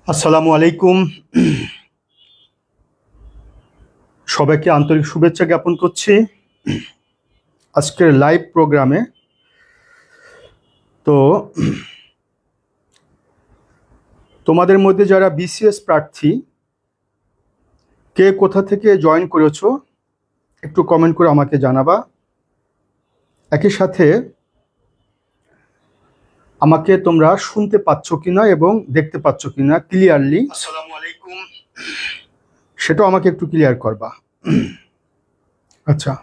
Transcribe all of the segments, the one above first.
আসসালামু আলাইকুম। সবাইকে আন্তরিক শুভেচ্ছা জ্ঞাপন করছি আজকের লাইভ প্রোগ্রামে। তো তোমাদের মধ্যে যারা বিসিএস প্রার্থী কে কোথা থেকে জয়েন করেছো একটু কমেন্ট করে আমাকে জানাবা। একই সাথে আমাকে তোমরা শুনতে পাচ্ছ কিনা এবং দেখতে পাচ্ছ কিনা ক্লিয়ারলি, আসসালামু আলাইকুম, সেটাও আমাকে একটু ক্লিয়ার করবা। আচ্ছা,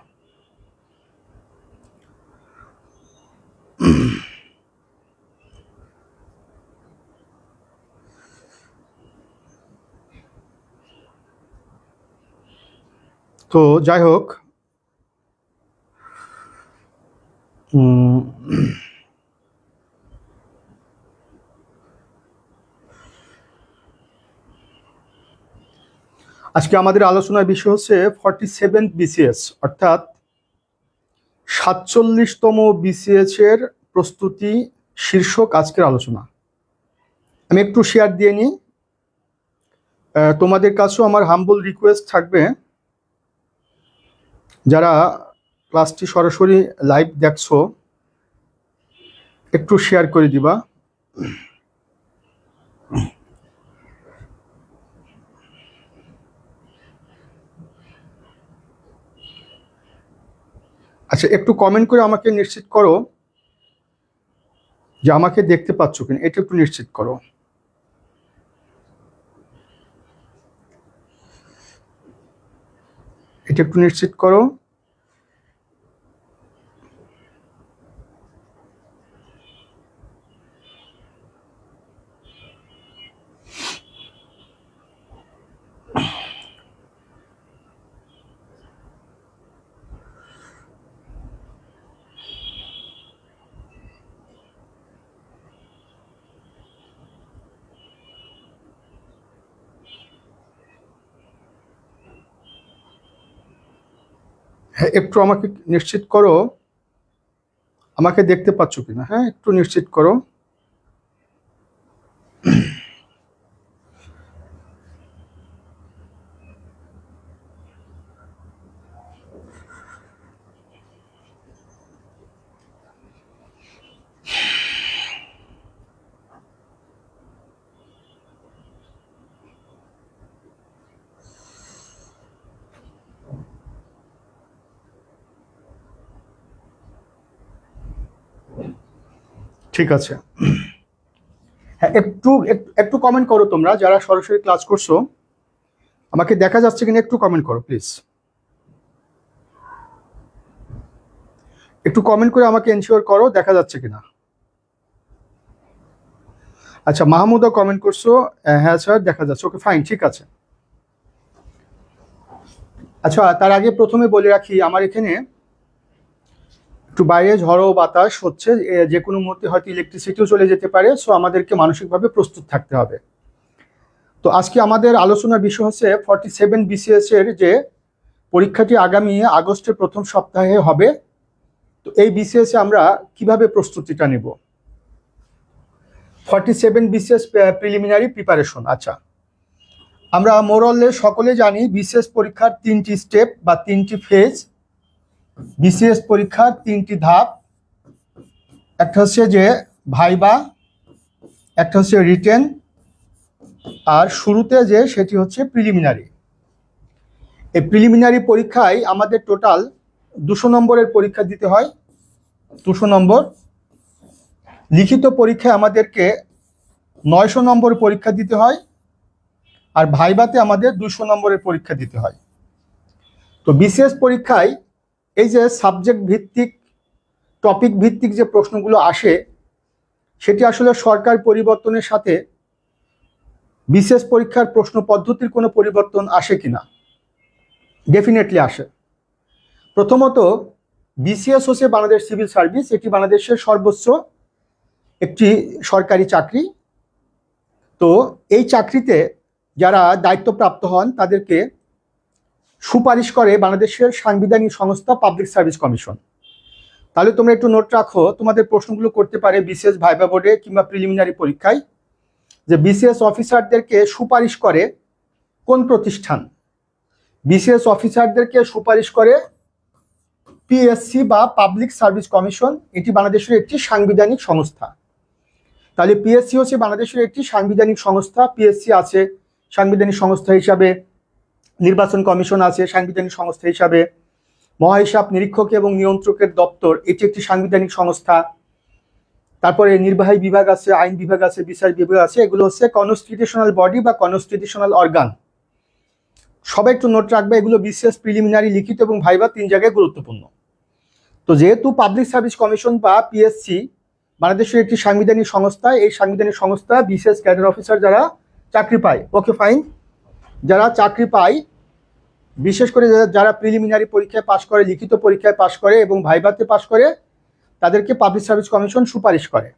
তো যাই হোক, আজকে আমাদের আলোচনার বিষয় হচ্ছে 47 বিসিএস, অর্থাৎ 47তম বিসিএস এর প্রস্তুতি শীর্ষক আজকের আলোচনা। আমি একটু শেয়ার দিয়ে নিই। তোমাদের কাছেও আমার হাম্বল রিকোয়েস্ট থাকবে, যারা ক্লাসটি সরাসরি লাইভ দেখছো একটু শেয়ার করে দিবা। আচ্ছা, একটু কমেন্ট করে আমাকে নিশ্চিত করো যে আমাকে দেখতে পাচ্ছ কিনা, এটা একটু নিশ্চিত করো। এটা একটু নিশ্চিত করো। হ্যাঁ, একটু আমাকে নিশ্চিত করো আমাকে দেখতে পাচ্ছ কিনা। হ্যাঁ, একটু নিশ্চিত করো। ঠিক আছে, হ্যাঁ, একটু একটু কমেন্ট করো তোমরা যারা সরাসরি ক্লাস করছো। আমাকে দেখা যাচ্ছে কিনা একটু কমেন্ট করো প্লিজ। একটু কমেন্ট করে আমাকে এনশিওর করো দেখা যাচ্ছে কিনা। আচ্ছা, মাহমুদও কমেন্ট করছো, হ্যাঁ স্যার দেখা যাচ্ছে। ওকে, ফাইন, ঠিক আছে। আচ্ছা, তার আগে প্রথমে বলে রাখি, আমার এখানে একটু বাইরে ঝড়ো বাতাস হচ্ছে, যে কোনো মুহূর্তে হয়তো ইলেকট্রিসিটিও চলে যেতে পারে, সো আমাদেরকে মানসিকভাবে প্রস্তুত থাকতে হবে। তো আজকে আমাদের আলোচনার বিষয় হচ্ছে 47 বিসিএস এর যে পরীক্ষাটি আগামী আগস্টের প্রথম সপ্তাহে হবে। তো এই বিসিএস এ আমরা কিভাবে প্রস্তুতিটা নেব। 47 বিসিএস প্রিলিমিনারি প্রিপারেশন। আচ্ছা, আমরা মোরলে সকলে জানি বিসিএস পরীক্ষার 3টি স্টেপ বা 3টি ফেজ। বিসিএস পরীক্ষার 3টি ধাপ, একটা হচ্ছে যে ভাইবা, একটা হচ্ছে রিটেন, আর শুরুতে যে সেটি হচ্ছে প্রিলিমিনারি। এই প্রিলিমিনারি পরীক্ষায় আমাদের টোটাল 200 নম্বরের পরীক্ষা দিতে হয়। 200 নম্বর। লিখিত পরীক্ষায় আমাদেরকে 900 নম্বর পরীক্ষা দিতে হয়, আর ভাইবাতে আমাদের 200 নম্বরের পরীক্ষা দিতে হয়। তো বিসিএস পরীক্ষায় এই যে সাবজেক্ট ভিত্তিক, টপিক ভিত্তিক যে প্রশ্নগুলো আসে, সেটি আসলে সরকার পরিবর্তনের সাথে বিসিএস পরীক্ষার প্রশ্ন পদ্ধতির কোনো পরিবর্তন আসে কিনা? ডেফিনেটলি আসে। প্রথমত, বিসিএস হচ্ছে বাংলাদেশ সিভিল সার্ভিস, এটি বাংলাদেশের সর্বোচ্চ একটি সরকারি চাকরি। তো এই চাকরিতে যারা দায়িত্বপ্রাপ্ত হন তাদেরকে সুপারিশ করে বাংলাদেশের সাংবিধানিক সংস্থা পাবলিক সার্ভিস কমিশন। তাহলে তোমরা একটু নোট রাখো, তোমাদের প্রশ্নগুলো করতে পারে বিসিএস ভাইবা বোর্ডে কিংবা প্রিলিমিনারি পরীক্ষায়। যে বিসিএস অফিসারদেরকে সুপারিশ করে কোন প্রতিষ্ঠান? বিসিএস অফিসারদেরকে সুপারিশ করে পিএসসি বা পাবলিক সার্ভিস কমিশন। এটি বাংলাদেশের একটি সাংবিধানিক সংস্থা। তাহলে পিএসসি হচ্ছে বাংলাদেশের একটি সাংবিধানিক সংস্থা। পিএসসি আছে সাংবিধানিক সংস্থা হিসাবে, নির্বাচন কমিশন আছে সাংবিধানিক সংস্থা হিসাবে, মহাহিসাব নিরীক্ষক এবং নিয়ন্ত্রকের দপ্তর এটি একটি সাংবিধানিক সংস্থা। তারপরে নির্বাহী বিভাগ আছে, আইন বিভাগ আছে, বিচার বিভাগ আছে, এগুলো হচ্ছে কনস্টিটিউশনাল বডি বা কনস্টিটিউশনাল অর্গান। সবাই একটু নোট রাখবে, এগুলো বিসিএস প্রিলিমিনারি, লিখিত এবং ভাইভা 3 জায়গায় গুরুত্বপূর্ণ। তো যেহেতু পাবলিক সার্ভিস কমিশন বা পিএসসি বাংলাদেশের একটি সাংবিধানিক সংস্থা, এই সাংবিধানিক সংস্থা বিসিএস ক্যাডার অফিসার যারা চাকরি পায়, ওকে ফাইন, যারা চাকরি পায়, বিশেষ করে যারা প্রিলিমিনারি পরীক্ষায় পাশ করে, লিখিত পরীক্ষায় পাশ করে এবং ভাইভাতে পাশ করে, তাদেরকে পাবলিক সার্ভিস কমিশন সুপারিশ করে।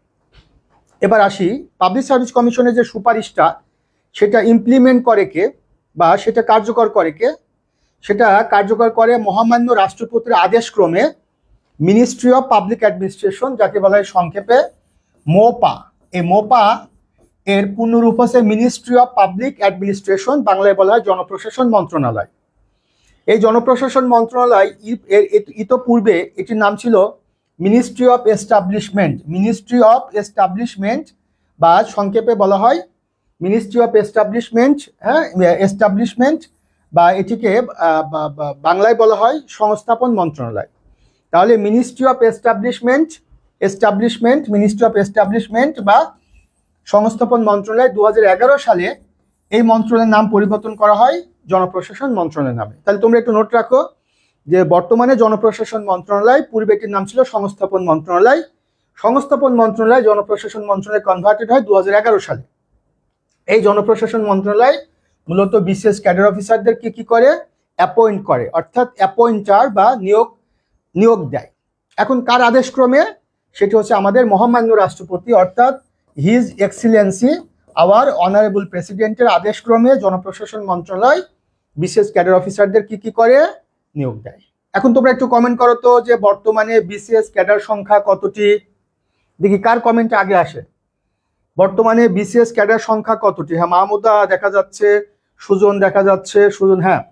এবার আসি, পাবলিক সার্ভিস কমিশনের যে সুপারিশটা সেটা ইমপ্লিমেন্ট করে কে বা সেটা কার্যকর করে কে? সেটা কার্যকর করে মহামান্য রাষ্ট্রপতির আদেশক্রমে মিনিস্ট্রি অফ পাবলিক অ্যাডমিনিস্ট্রেশন, যাকে বলা হয় সংক্ষেপে মোপা। এই মোপা এর পূর্ণরূপ হচ্ছে মিনিস্ট্রি অফ পাবলিক অ্যাডমিনিস্ট্রেশন, বাংলায় বলা হয় জনপ্রশাসন মন্ত্রণালয়। এই জনপ্রশাসন মন্ত্রণালয় ইতোপূর্বে এটির নাম ছিল ministry of establishment. Ministry of establishment বা সংক্ষেপে বলা হয় মিনিস্ট্রি অফ এস্টাবলিশমেন্ট। হ্যাঁ, এস্টাবলিশমেন্ট বা এটিকে বাংলায় বলা হয় সংস্থাপন মন্ত্রণালয়। তাহলে ministry of establishment, ministry of establishment বা সংস্থাপন মন্ত্রণালয় 2011 সালে এই মন্ত্রণালয়ের নাম পরিবর্তন করা হয় জনপ্রশাসন মন্ত্রণালয় নামে। তাহলে তোমরা একটু নোট রাখো যে বর্তমানে জনপ্রশাসন মন্ত্রণালয়, পূর্বে এটির নাম ছিল সংস্থাপন মন্ত্রণালয়। সংস্থাপন মন্ত্রণালয় জনপ্রশাসন মন্ত্রণালয় কনভার্টেড হয় 2011 সালে। এই জনপ্রশাসন মন্ত্রণালয় মূলত বিসিএস ক্যাডার অফিসারদেরকে কি করে? অ্যাপয়েন্ট করে, অর্থাৎ অ্যাপয়েন্টার বা নিয়োগ দেয়। এখন কার আদেশক্রমে? সেটি হচ্ছে আমাদের মহামান্য রাষ্ট্রপতি, অর্থাৎ হিজ এক্সিলেন্সি আওয়ার অনারেবল প্রেসিডেন্টের আদেশক্রমে জনপ্রশাসন মন্ত্রণালয় বিসিএস ক্যাডার অফিসারদের কি করে নিয়োগ দেয়। এখন তোমরা একটু কমেন্ট করো তো যে বর্তমানে বিসিএস ক্যাডার সংখ্যা কতটি? দেখি কার কমেন্ট আগে আসে। বর্তমানে বিসিএস ক্যাডার সংখ্যা কতটি? হ্যাঁ, মাহমুদা দেখা যাচ্ছে, সুজন দেখা যাচ্ছে। সুজন, হ্যাঁ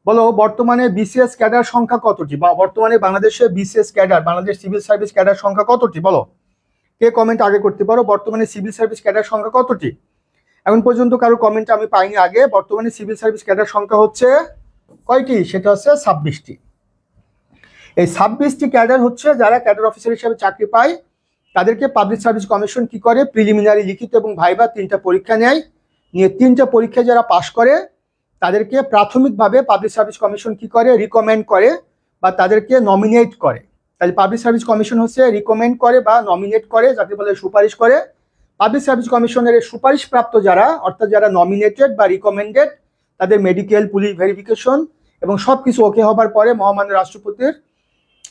বলো, বর্তমানে বিসিএস ক্যাডার সংখ্যা কতটি? বা বর্তমানে বাংলাদেশে BCS cadre, Bangladesh civil service cadre সংখ্যা কতটি? বলো, কে কমেন্ট আগে করতে পারো? বর্তমানে সিভিল সার্ভিস ক্যাডার সংখ্যা কতটি? এখন পর্যন্ত কারো কমেন্ট আমি পাইনি আগে। বর্তমানে সিভিল সার্ভিস ক্যাডার সংখ্যা হচ্ছে কয়টি? সেটা হচ্ছে 26টি। এই 26টি ক্যাডার হচ্ছে যারা ক্যাডার অফিসার হিসেবে চাকরি পায়, তাদেরকে পাবলিক সার্ভিস কমিশন কি করে? প্রিলিমিনারি, লিখিত এবং ভাইভা 3টা পরীক্ষা নেয়। নিয়ে 3টা পরীক্ষা যারা পাশ করে তাদেরকে প্রাথমিকভাবে পাবলিক সার্ভিস কমিশন কি করে? রিকমেন্ড করে বা তাদেরকে নমিনেট করে। তাহলে পাবলিক সার্ভিস কমিশন হচ্ছে রিকমেন্ড করে বা নমিনেট করে, যাকে বলে সুপারিশ করে। পাবলিক সার্ভিস কমিশনের সুপারিশপ্রাপ্ত যারা, অর্থাৎ যারা নমিনেটেড বা রিকমেন্ডেড, তাদের মেডিকেল, পুলিশ ভেরিফিকেশন এবং সবকিছু ওকে হবার পরে মহামান্য রাষ্ট্রপতির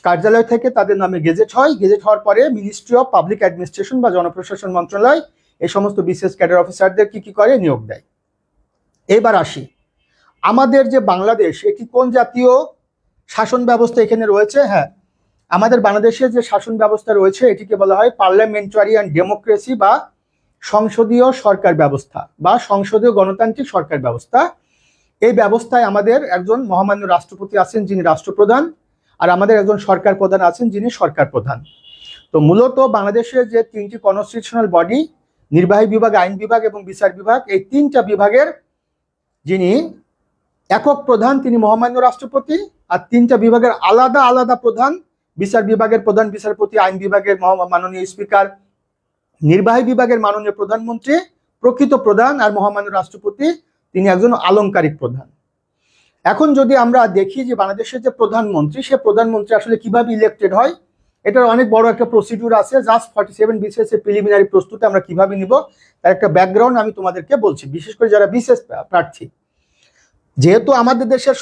কার্যালয় থেকে তাদের নামে গেজেট হয়। গেজেট হওয়ার পরে মিনিস্ট্রি অফ পাবলিক অ্যাডমিনিস্ট্রেশন বা জনপ্রশাসন মন্ত্রণালয় এই সমস্ত বিসিএস ক্যাডার অফিসারদের কি করে? নিয়োগ দেয়। এবার আসি, আমাদের যে বাংলাদেশ, এটি কোন জাতীয় শাসন ব্যবস্থা এখানে রয়েছে? হ্যাঁ, আমাদের বাংলাদেশের যে শাসন ব্যবস্থা রয়েছে এটিকে বলা হয় পার্লামেন্টারিয়ান ডেমোক্রেসি বা সংসদীয় সরকার ব্যবস্থা বা সংসদীয় গণতান্ত্রিক সরকার ব্যবস্থা। এই ব্যবস্থায় আমাদের একজন মহামান্য রাষ্ট্রপতি আছেন যিনি রাষ্ট্রপ্রধান, আর আমাদের একজন সরকার প্রধান আছেন যিনি সরকার প্রধান। তো মূলত বাংলাদেশের যে 3টি কনস্টিটিউশনাল বডি, নির্বাহী বিভাগ, আইন বিভাগ এবং বিচার বিভাগ, এই 3টা বিভাগের যিনি একক প্রধান তিনি মহামান্য রাষ্ট্রপতি, আর 3টা বিভাগের আলাদা আলাদা প্রধান, বিচার বিভাগের প্রধান বিচারপতি, আইন বিভাগের মাননীয় স্পিকার, নির্বাহী বিভাগের মাননীয় প্রধানমন্ত্রী, প্রকৃত প্রধান, আর মহামান্য রাষ্ট্রপতি তিনি একজন আলংকারিক প্রধান। এখন যদি আমরা দেখি যে বাংলাদেশের যে প্রধানমন্ত্রী, সে প্রধানমন্ত্রী আসলে কিভাবে ইলেক্টেড হয়, এটার অনেক বড় একটা প্রসিডিউর আছে। জাস্ট 47 বিসিএস এর প্রিলিমিনারি প্রস্তুতি আমরা কিভাবে নিব তার একটা ব্যাকগ্রাউন্ড আমি তোমাদেরকে বলছি, বিশেষ করে যারা বিসিএস প্রার্থী। যেহেতু আমাদের দেশের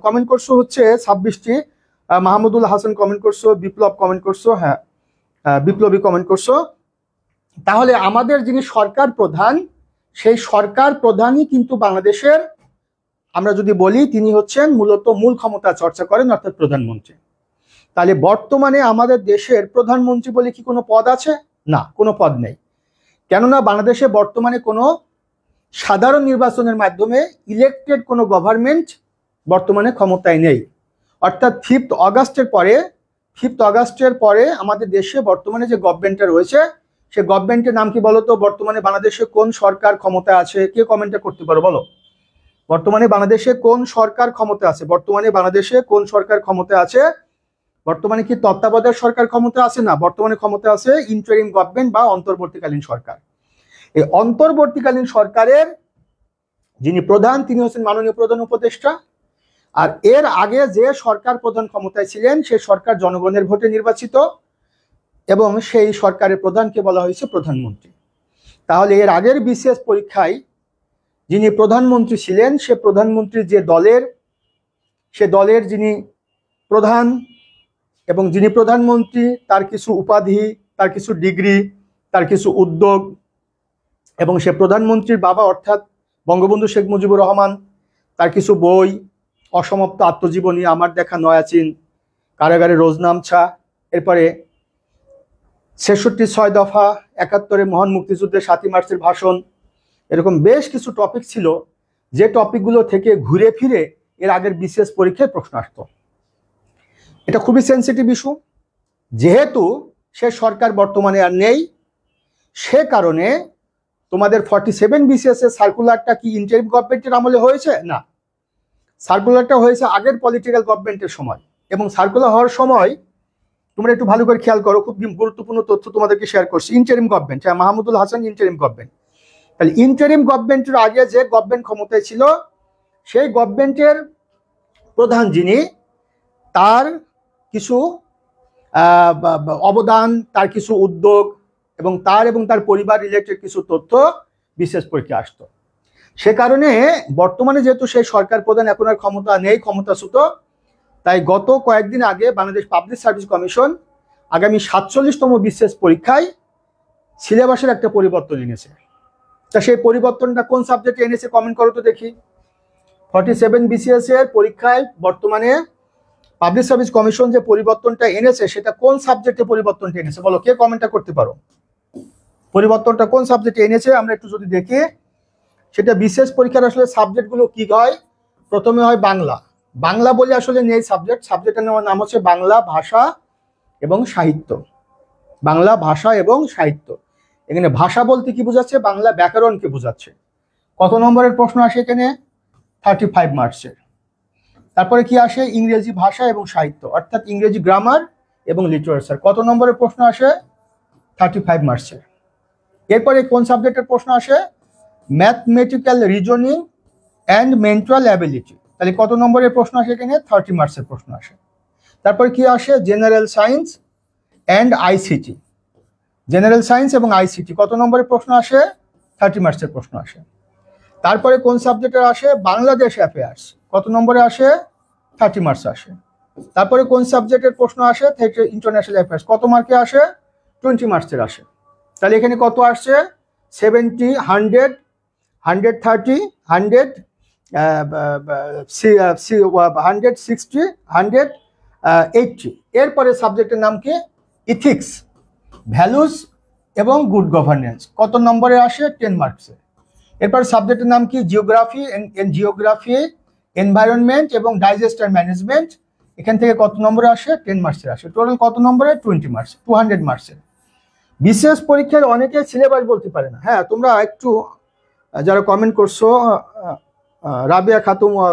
কমেন্ট করছো হচ্ছে 26টি, মাহমুদুল হাসান কমেন্ট করছো, বিপ্লব কমেন্ট করছো, হ্যাঁ বিপ্লবী কমেন্ট করছো। তাহলে আমাদের যিনি সরকার প্রধান, সেই সরকার প্রধানই কিন্তু বাংলাদেশের, আমরা যদি বলি তিনি হচ্ছেন মূলত মূল ক্ষমতা চর্চা করেন, অর্থাৎ প্রধানমন্ত্রী। তাহলে বর্তমানে আমাদের দেশের প্রধানমন্ত্রী বলে কি কোনো পদ আছে? না, কোনো পদ নেই। কেননা বাংলাদেশে বর্তমানে কোনো সাধারণ নির্বাচনের মাধ্যমে ইলেক্টেড কোনো গভর্নমেন্ট বর্তমানে ক্ষমতায় নেই। অর্থাৎ 5th অগাস্টের পরে আমাদের দেশে বর্তমানে যে গভর্নমেন্টটা রয়েছে সে গভর্নমেন্টের নাম কি বলতো? বর্তমানে বাংলাদেশে কোন সরকার ক্ষমতায় আছে? কে কমেন্টে করতে পারো বলো? বর্তমানে বাংলাদেশে কোন সরকার ক্ষমতায় আছে? বর্তমানে বাংলাদেশে কোন সরকার ক্ষমতায় আছে? বর্তমানে কি তত্ত্বাবধায়ক সরকার ক্ষমতা আছে? না, বর্তমানে ক্ষমতা আছে ইন্টারিম গভর্নমেন্ট বা অন্তর্বর্তীকালীন সরকার। এই অন্তর্বর্তীকালীন সরকারের যিনি প্রধান তিনি হচ্ছেন মাননীয় প্রধান উপদেষ্টা। আর এর আগে যে সরকার প্রধান ক্ষমতায় ছিলেন সে সরকার জনগণের ভোটে নির্বাচিত এবং সেই সরকারের প্রধানকে বলা হয়েছে প্রধানমন্ত্রী। তাহলে এর আগের বিসিএস পরীক্ষায় যিনি প্রধানমন্ত্রী ছিলেন সে প্রধানমন্ত্রী সে দলের যিনি প্রধান এবং যিনি প্রধানমন্ত্রী তার কিছু উপাধি, তার কিছু ডিগ্রি, তার কিছু উদ্যোগ এবং সে প্রধানমন্ত্রীর বাবা অর্থাৎ বঙ্গবন্ধু শেখ মুজিবুর রহমান তার কিছু বই, অসমাপ্ত আত্মজীবনী, আমার দেখা নয়াচিন, কারাগারে রোজনামছা, এরপরে 66 6 দফা, 71 মহান মুক্তিযুদ্ধের 7ই মার্চের ভাষণ, এরকম বেশ কিছু টপিক ছিল যে টপিকগুলো থেকে ঘুরে ফিরে এর আগের বিসিএস পরীক্ষায় প্রশ্ন আসতো। এটা খুবই সেন্সিটিভ ইস্যু। যেহেতু সে সরকার বর্তমানে আর নেই সে কারণে তোমাদের 47 বিসিএস এর সার্কুলারটা কি ইন্টারিম গভর্নমেন্টের আমলে হয়েছে? না, সার্কুলারটা হয়েছে আগের পলিটিক্যাল গভর্নমেন্টের সময়। এবং সার্কুলার হওয়ার সময় তোমরা একটু ভালো করে খেয়াল করো, খুব গুরুত্বপূর্ণ তথ্য তোমাদেরকে শেয়ার করছি। Interim government, Mahmudul Hasan interim government. তাহলে ইন্টারিম গভর্নমেন্টের আগে যে গভর্নমেন্ট ক্ষমতায় ছিল সেই গভর্নমেন্টের প্রধান যিনি তার কিছু অবদান, তার কিছু উদ্যোগ এবং তার পরিবার রিলেটেড কিছু তথ্য বিশেষ পরীক্ষায় আসতো। সে কারণে বর্তমানে যেহেতু সেই সরকার প্রধান এখন আর ক্ষমতা নেই, ক্ষমতাচ্যুত, তাই গত কয়েকদিন আগে বাংলাদেশ পাবলিক সার্ভিস কমিশন আগামী 47তম বিশেষ পরীক্ষায় সিলেবাসের একটা পরিবর্তন এনেছে। তা সেই পরিবর্তনটা কোন সাবজেক্টে এনেছে কমেন্ট করো তো দেখি। 47 বিসিএস এর পরীক্ষায় বর্তমানে পাবলিক সার্ভিস কমিশন যে পরিবর্তনটা এনেছে সেটা কোন সাবজেক্টে পরিবর্তনটা এনেছে বলো, কে কমেন্টটা করতে পারো? পরিবর্তনটা কোন সাবজেক্টে এনেছে আমরা একটু যদি দেখি। সেটা বিশেষ পরীক্ষার আসলে সাবজেক্টগুলো কি হয়, প্রথমে হয় বাংলা বলে আসলে নেই সাবজেক্টের নাম হচ্ছে বাংলা ভাষা এবং সাহিত্য। বাংলা ভাষা এবং সাহিত্য, এখানে ভাষা বলতে কি বোঝাচ্ছে? বাংলা ব্যাকরণকে বোঝাচ্ছে। কত নম্বরের প্রশ্ন আসে এখানে? 35 মার্কসের। তারপরে কি আসে? ইংরেজি ভাষা এবং সাহিত্য অর্থাৎ ইংরেজি গ্রামার এবং লিটারেচার। কত নম্বরের প্রশ্ন আসে? 35 মার্কসের। এরপরে কোন সাবজেক্টের প্রশ্ন আসে? Mathematical reasoning and mental ability. তাহলে কত নম্বরের প্রশ্ন আসে এখানে? 30 মার্কসের প্রশ্ন আসে। তারপরে কি আসে? General science and ICT. General science এবং আইসিটি কত নম্বরের প্রশ্ন আসে? 30 মার্কসের প্রশ্ন আসে। তারপরে কোন সাবজেক্টের আসে? বাংলাদেশ অ্যাফেয়ার্স। কত নম্বরে আসে? 30 মার্কস আসে। তারপরে কোন সাবজেক্টের প্রশ্ন আসে? International affairs. কত মার্কে আসে? 20 মার্কসের আসে। তাহলে এখানে কত আসছে? 70, 100, 130, 100, 160, 180। এরপরে সাবজেক্টের নাম কি? ইথিক্স, ভ্যালুস এবং গুড গভর্নেন্স। কত নম্বরে আসে? 10 মার্কসে। এরপর সাবজেক্টের নাম কি? জিওগ্রাফি, এনভায়রনমেন্ট এবং ডাইজেস্টার ম্যানেজমেন্ট। এখান থেকে কত নম্বরে আসে? 10 মার্কসের আসে। টোটাল কত নম্বরে? 20 মার্কস, 200 মার্কসের। বিশেষ পরীক্ষার অনেকে সিলেবাস বলতে পারে না। হ্যাঁ, তোমরা একটু যারা কমেন্ট করছো, রাবিয়া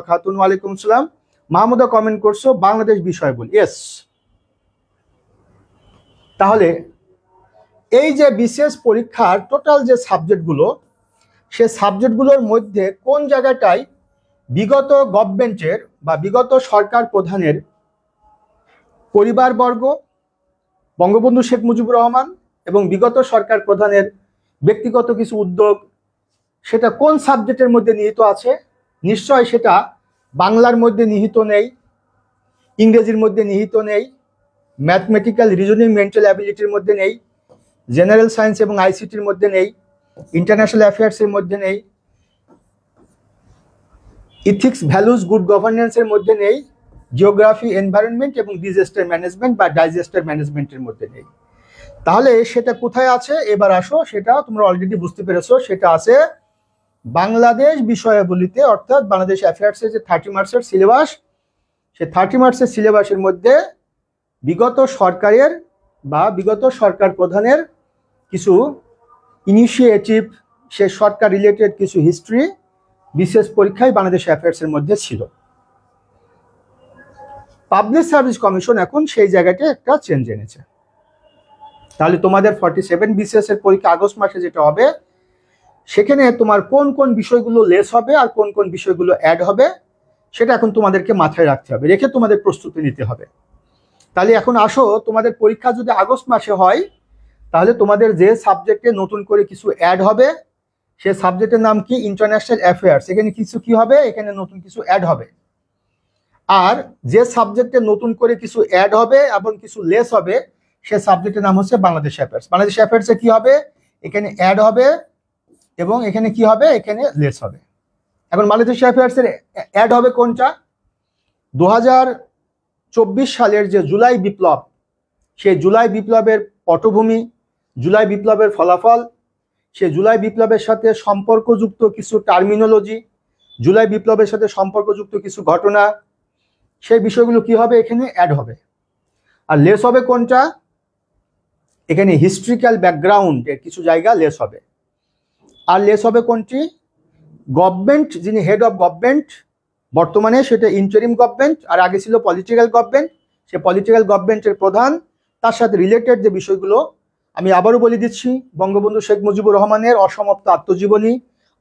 খাতুন ওয়ালাইকুম আসসালাম, মাহমুদা কমেন্ট করছো বাংলাদেশ বিষয় বল। ইয়েস। তাহলে এই যে বিশেষ পরীক্ষার টোটাল যে সাবজেক্টগুলো, সে সাবজেক্টগুলোর মধ্যে কোন জায়গাটায় বিগত গভর্নমেন্টের বা বিগত সরকার প্রধানের পরিবারবর্গ, বঙ্গবন্ধু শেখ মুজিবুর রহমান এবং বিগত সরকার প্রধানের ব্যক্তিগত কিছু উদ্যোগ, সেটা কোন সাবজেক্টের মধ্যে নিহিত আছে? নিশ্চয় সেটা বাংলার মধ্যে নিহিত নেই, ইংরেজির মধ্যে নিহিত নেই, ম্যাথমেটিক্যাল রিজনিং মেন্টাল অ্যাবিলিটির মধ্যে নেই, জেনারেল সায়েন্স এবং আইসিটির মধ্যে নেই, ইন্টারন্যাশনাল অ্যাফেয়ার্সের মধ্যে নেই, ইথিক্স, ভ্যালুস, গুড গভর্নেন্সের মধ্যে নেই, জিওগ্রাফি, এনভায়রনমেন্ট এবং ডিজাস্টার ম্যানেজমেন্ট বা ডাইজাস্টার ম্যানেজমেন্টের মধ্যে নেই। তাহলে সেটা কোথায় আছে এবার আসো, সেটা তোমরা অলরেডি বুঝতে পেরেছো, সেটা আছে বাংলাদেশ বিষয়াবলীতে, অর্থাৎ বাংলাদেশ অ্যাফেয়ার্সের যে 30 মার্কসের সিলেবাস, সে 30 মার্কসের সিলেবাসের মধ্যে বিগত সরকারের বা বিগত সরকার প্রধানের কিছু ইনিশিয়েটিভ, সে সরকার রিলেটেড কিছু হিস্ট্রি বিশেষ পরীক্ষায় বাংলাদেশ অ্যাফেয়ার্সের মধ্যে ছিল। পাবলিক সার্ভিস কমিশন এখন সেই জায়গাটা একটা চেঞ্জ এনেছে। তাহলে তোমাদের 47 বিসিএস এর পরীক্ষা আগস্ট মাসে যেটা হবে, সেখানে তোমার কোন কোন বিষয়গুলো লেস হবে আর কোন কোন বিষয়গুলো অ্যাড হবে, সেটা এখন তোমাদেরকে মাথায় রাখতে হবে, রেখে তোমাদের প্রস্তুতি নিতে হবে। তাহলে এখন আসো, তোমাদের পরীক্ষা যদি আগস্ট মাসে হয়, তাহলে তোমাদের যে সাবজেক্টে নতুন করে কিছু অ্যাড হবে, সে সাবজেক্টের নাম কি? International affairs. এখানে কিছু কি হবে? এখানে নতুন কিছু অ্যাড হবে। আর যে সাবজেক্টে নতুন করে কিছু অ্যাড হবে এবং কিছু লেস হবে, সে সাবজেক্টের নাম হচ্ছে বাংলাদেশ অ্যাফেয়ার্স। বাংলাদেশ অ্যাফেয়ার্সে কি হবে? এখানে অ্যাড হবে এবং এখানে কি হবে? এখানে লেস হবে। এখন বাংলাদেশ অ্যাফেয়ার্সের অ্যাড হবে কোনটা? 2024 সালের যে জুলাই বিপ্লব, সেই জুলাই বিপ্লবের পটভূমি, জুলাই বিপ্লবের ফলাফল, সে জুলাই বিপ্লবের সাথে সম্পর্কযুক্ত কিছু টার্মিনোলজি, জুলাই বিপ্লবের সাথে সম্পর্কযুক্ত কিছু ঘটনা, সেই বিষয়গুলো কি হবে? এখানে অ্যাড হবে। আর লেস হবে কোনটা? এখানে হিস্ট্রিক্যাল ব্যাকগ্রাউন্ডের কিছু জায়গা লেস হবে। আর লেস হবে কোনটি? গভর্নমেন্ট, যিনি হেড অফ গভর্নমেন্ট, বর্তমানে সেটা ইন্টারিম গভর্নমেন্ট, আর আগে ছিল পলিটিক্যাল গভর্নমেন্ট, সে পলিটিক্যাল গভর্নমেন্টের প্রধান, তার সাথে রিলেটেড যে বিষয়গুলো, আমি আবারও বলে দিচ্ছি, বঙ্গবন্ধু শেখ মুজিবুর রহমানের অসমাপ্ত আত্মজীবনী,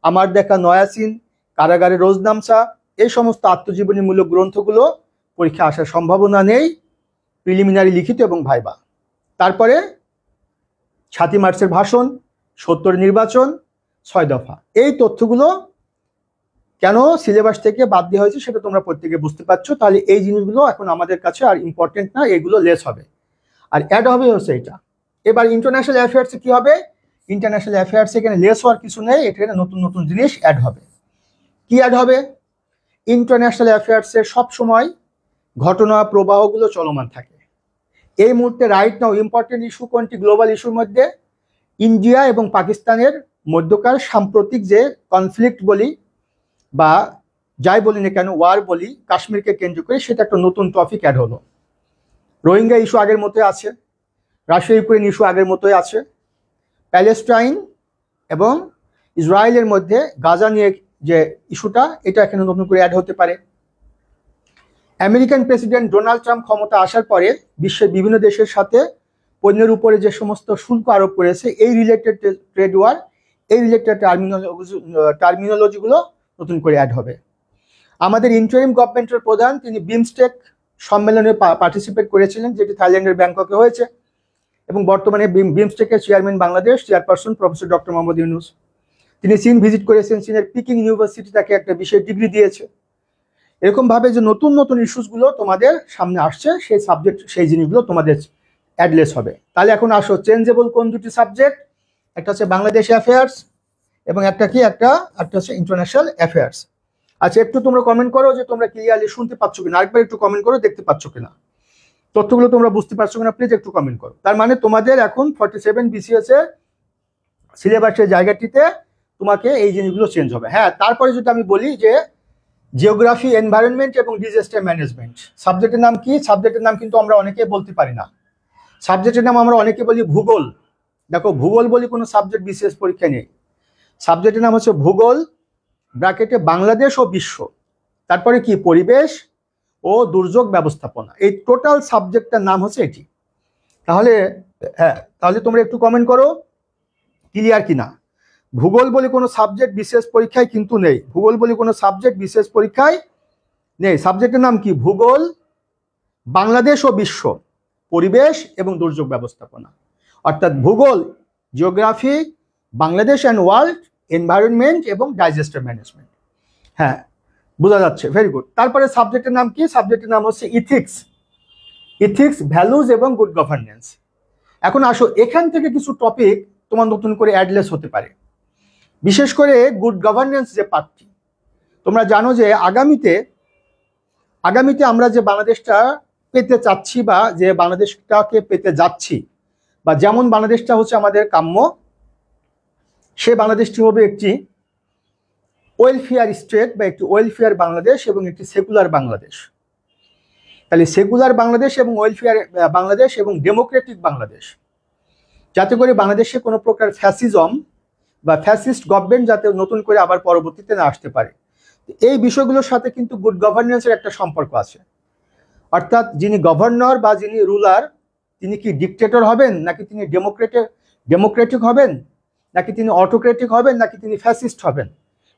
আমার দেখা নয়াসিন, কারাগারে রোজনামসা, এই সমস্ত আত্মজীবনীমূলক গ্রন্থগুলো পরীক্ষা আসার সম্ভাবনা নেই, প্রিলিমিনারি লিখিত এবং ভাইবা। তারপরে 7 মার্চের ভাষণ, 70 নির্বাচন, 6 দফা, এই তথ্যগুলো কেন সিলেবাস থেকে বাদ দেওয়া হয়েছে সেটা তোমরা প্রত্যেকে বুঝতে পারছো। তাহলে এই জিনিসগুলো এখন আমাদের কাছে আর ইম্পর্টেন্ট না, এগুলো লেস হবে। আর অ্যাড হবে হচ্ছে এটা। এবার ইন্টারন্যাশনাল অ্যাফেয়ার্সে কি হবে? ইন্টারন্যাশনাল অ্যাফেয়ার্সে এখানে লেস হওয়ার কিছু নেই, এখানে নতুন নতুন জিনিস অ্যাড হবে। কি অ্যাড হবে? ইন্টারন্যাশনাল অ্যাফেয়ার্সে সবসময় ঘটনা প্রবাহগুলো চলমান থাকে। এই মুহূর্তে রাইট নাও ইম্পর্টেন্ট ইস্যু কোনটি গ্লোবাল ইস্যুর মধ্যে? ইন্ডিয়া এবং পাকিস্তানের মধ্যকার সাম্প্রতিক যে কনফ্লিক্ট বলি বা যাই বলি না কেন, ওয়ার বলি, কাশ্মীরকে কেন্দ্র করে, সেটা একটা নতুন টপিক অ্যাড হলো। রোহিঙ্গা ইস্যু আগের মতোই আছে, রাশিয়া ইউক্রেন ইস্যু আগের মতোই আছে, প্যালেস্টাইন এবং ইসরায়েলের মধ্যে গাজা নিয়ে যে ইস্যুটা, এটা এখানে নতুন করে অ্যাড হতে পারে। আমেরিকান প্রেসিডেন্ট ডোনাল্ড ট্রাম্প ক্ষমতা আসার পরে বিশ্বের বিভিন্ন দেশের সাথে পণ্যের উপরে যে সমস্ত শুল্ক আরোপ করেছে, এই রিলেটেড ট্রেড ওয়ার, এই রিলেটেড টার্মিনোলজিগুলো নতুন করে অ্যাড হবে। আমাদের ইন্টারিম গভর্নমেন্টের প্রধান, তিনি বিমস্টেক সম্মেলনে পার্টিসিপেট করেছিলেন, যেটি থাইল্যান্ডের ব্যাংককে হয়েছে, এবং বর্তমানে বিমস্টেকের chairman Bangladesh, chairperson professor doctor Mohammad Yunus. তিনি চীন ভিজিট করেছেন, চীনের পিকিং ইউনিভার্সিটি তাকে একটা বিশেষ ডিগ্রি দিয়েছে। এরকম ভাবে যে নতুন নতুন ইস্যুসগুলো তোমাদের সামনে আসছে, সেই সাবজেক্ট, সেই জিনিসগুলো তোমাদের অ্যাডলেস হবে। তাহলে এখন আসো, চেঞ্জেবল কোন দুটি সাবজেক্ট? একটা হচ্ছে বাংলাদেশ অ্যাফেয়ার্স এবং একটা কি, একটা হচ্ছে ইন্টারন্যাশনাল অ্যাফেয়ার্স। আচ্ছা, একটু তোমরা কমেন্ট করো যে তোমরা ক্লিয়ারলি শুনতে পাচ্ছ কিনা, আরেকবার একটু কমেন্ট করো, দেখতে পাচ্ছ কিনা, তথ্যগুলো তোমরা বুঝতে পারছো কিনা, প্লিজ একটু কমেন্ট করো। তার মানে তোমাদের এখন 47 বিসিএস এর সিলেবাসের জায়গাটিতে তোমাকে এই জিনিসগুলো চেঞ্জ হবে। হ্যাঁ, তারপরে যদি আমি বলি যে জিওগ্রাফি, এনভায়রনমেন্ট এবং ডিজাস্টার ম্যানেজমেন্ট, সাবজেক্টের নাম কি? সাবজেক্টের নাম কিন্তু আমরা অনেকে বলতে পারি না। সাবজেক্টের নাম আমরা অনেকে বলি ভূগোল। দেখো, ভূগোল বলি কোনো সাবজেক্ট বিসিএস পরীক্ষা নেই। সাবজেক্টের নাম হচ্ছে ভূগোল, ব্র্যাকেটে বাংলাদেশ ও বিশ্ব, তারপরে কি, পরিবেশ ও দুর্যোগ ব্যবস্থাপনা। এই টোটাল সাবজেক্টটার নাম হচ্ছে এটি। তাহলে হ্যাঁ, তাহলে তোমরা একটু কমেন্ট করো ক্লিয়ার কিনা। ভূগোল বলে কোনো সাবজেক্ট বিশেষ পরীক্ষায় কিন্তু নেই, ভূগোল বলে কোনো সাবজেক্ট বিশেষ পরীক্ষায় নেই। সাবজেক্টের নাম কি? ভূগোল, বাংলাদেশ ও বিশ্ব, পরিবেশ এবং দুর্যোগ ব্যবস্থাপনা। অর্থাৎ ভূগোল, geography, Bangladesh and world, environment এবং ডিজাস্টার ম্যানেজমেন্ট। হ্যাঁ, বোঝা যাচ্ছে, ভেরি গুড। তারপরে সাবজেক্টের নাম কি? সাবজেক্টের নাম হচ্ছে ইথিক্স, ইথিক্স, ভ্যালুজ এবং গুড গভর্নেন্স। এখন আসো, এখান থেকে কিছু টপিক তোমার নতুন করে অ্যাডলেস হতে পারে, বিশেষ করে গুড গভর্নেন্স যে পার্টটি। তোমরা জানো যে আগামীতে আমরা যে বাংলাদেশটা পেতে চাচ্ছি বা যে বাংলাদেশটাকে পেতে যাচ্ছি, বা যেমন বাংলাদেশটা হচ্ছে আমাদের কাম্য, সে বাংলাদেশটি হবে একটি ওয়েলফেয়ার স্টেট বা একটি ওয়েলফেয়ার বাংলাদেশ এবং একটি সেকুলার বাংলাদেশ। তাহলে সেকুলার বাংলাদেশ এবং ওয়েলফেয়ার বাংলাদেশ এবং ডেমোক্রেটিক বাংলাদেশ, যাতে করে বাংলাদেশে কোনো প্রকার ফ্যাসিজম বা ফ্যাসিস্ট গভর্নমেন্ট যাতে নতুন করে আবার পরবর্তীতে না আসতে পারে। এই বিষয়গুলোর সাথে কিন্তু গুড গভর্নেন্সের একটা সম্পর্ক আছে। অর্থাৎ যিনি গভর্নর বা যিনি রুলার, তিনি কি ডিক্টেটর হবেন, নাকি তিনি ডেমোক্রেটিক হবেন, নাকি তিনি অটোক্রেটিক হবেন, নাকি তিনি ফ্যাসিস্ট হবেন।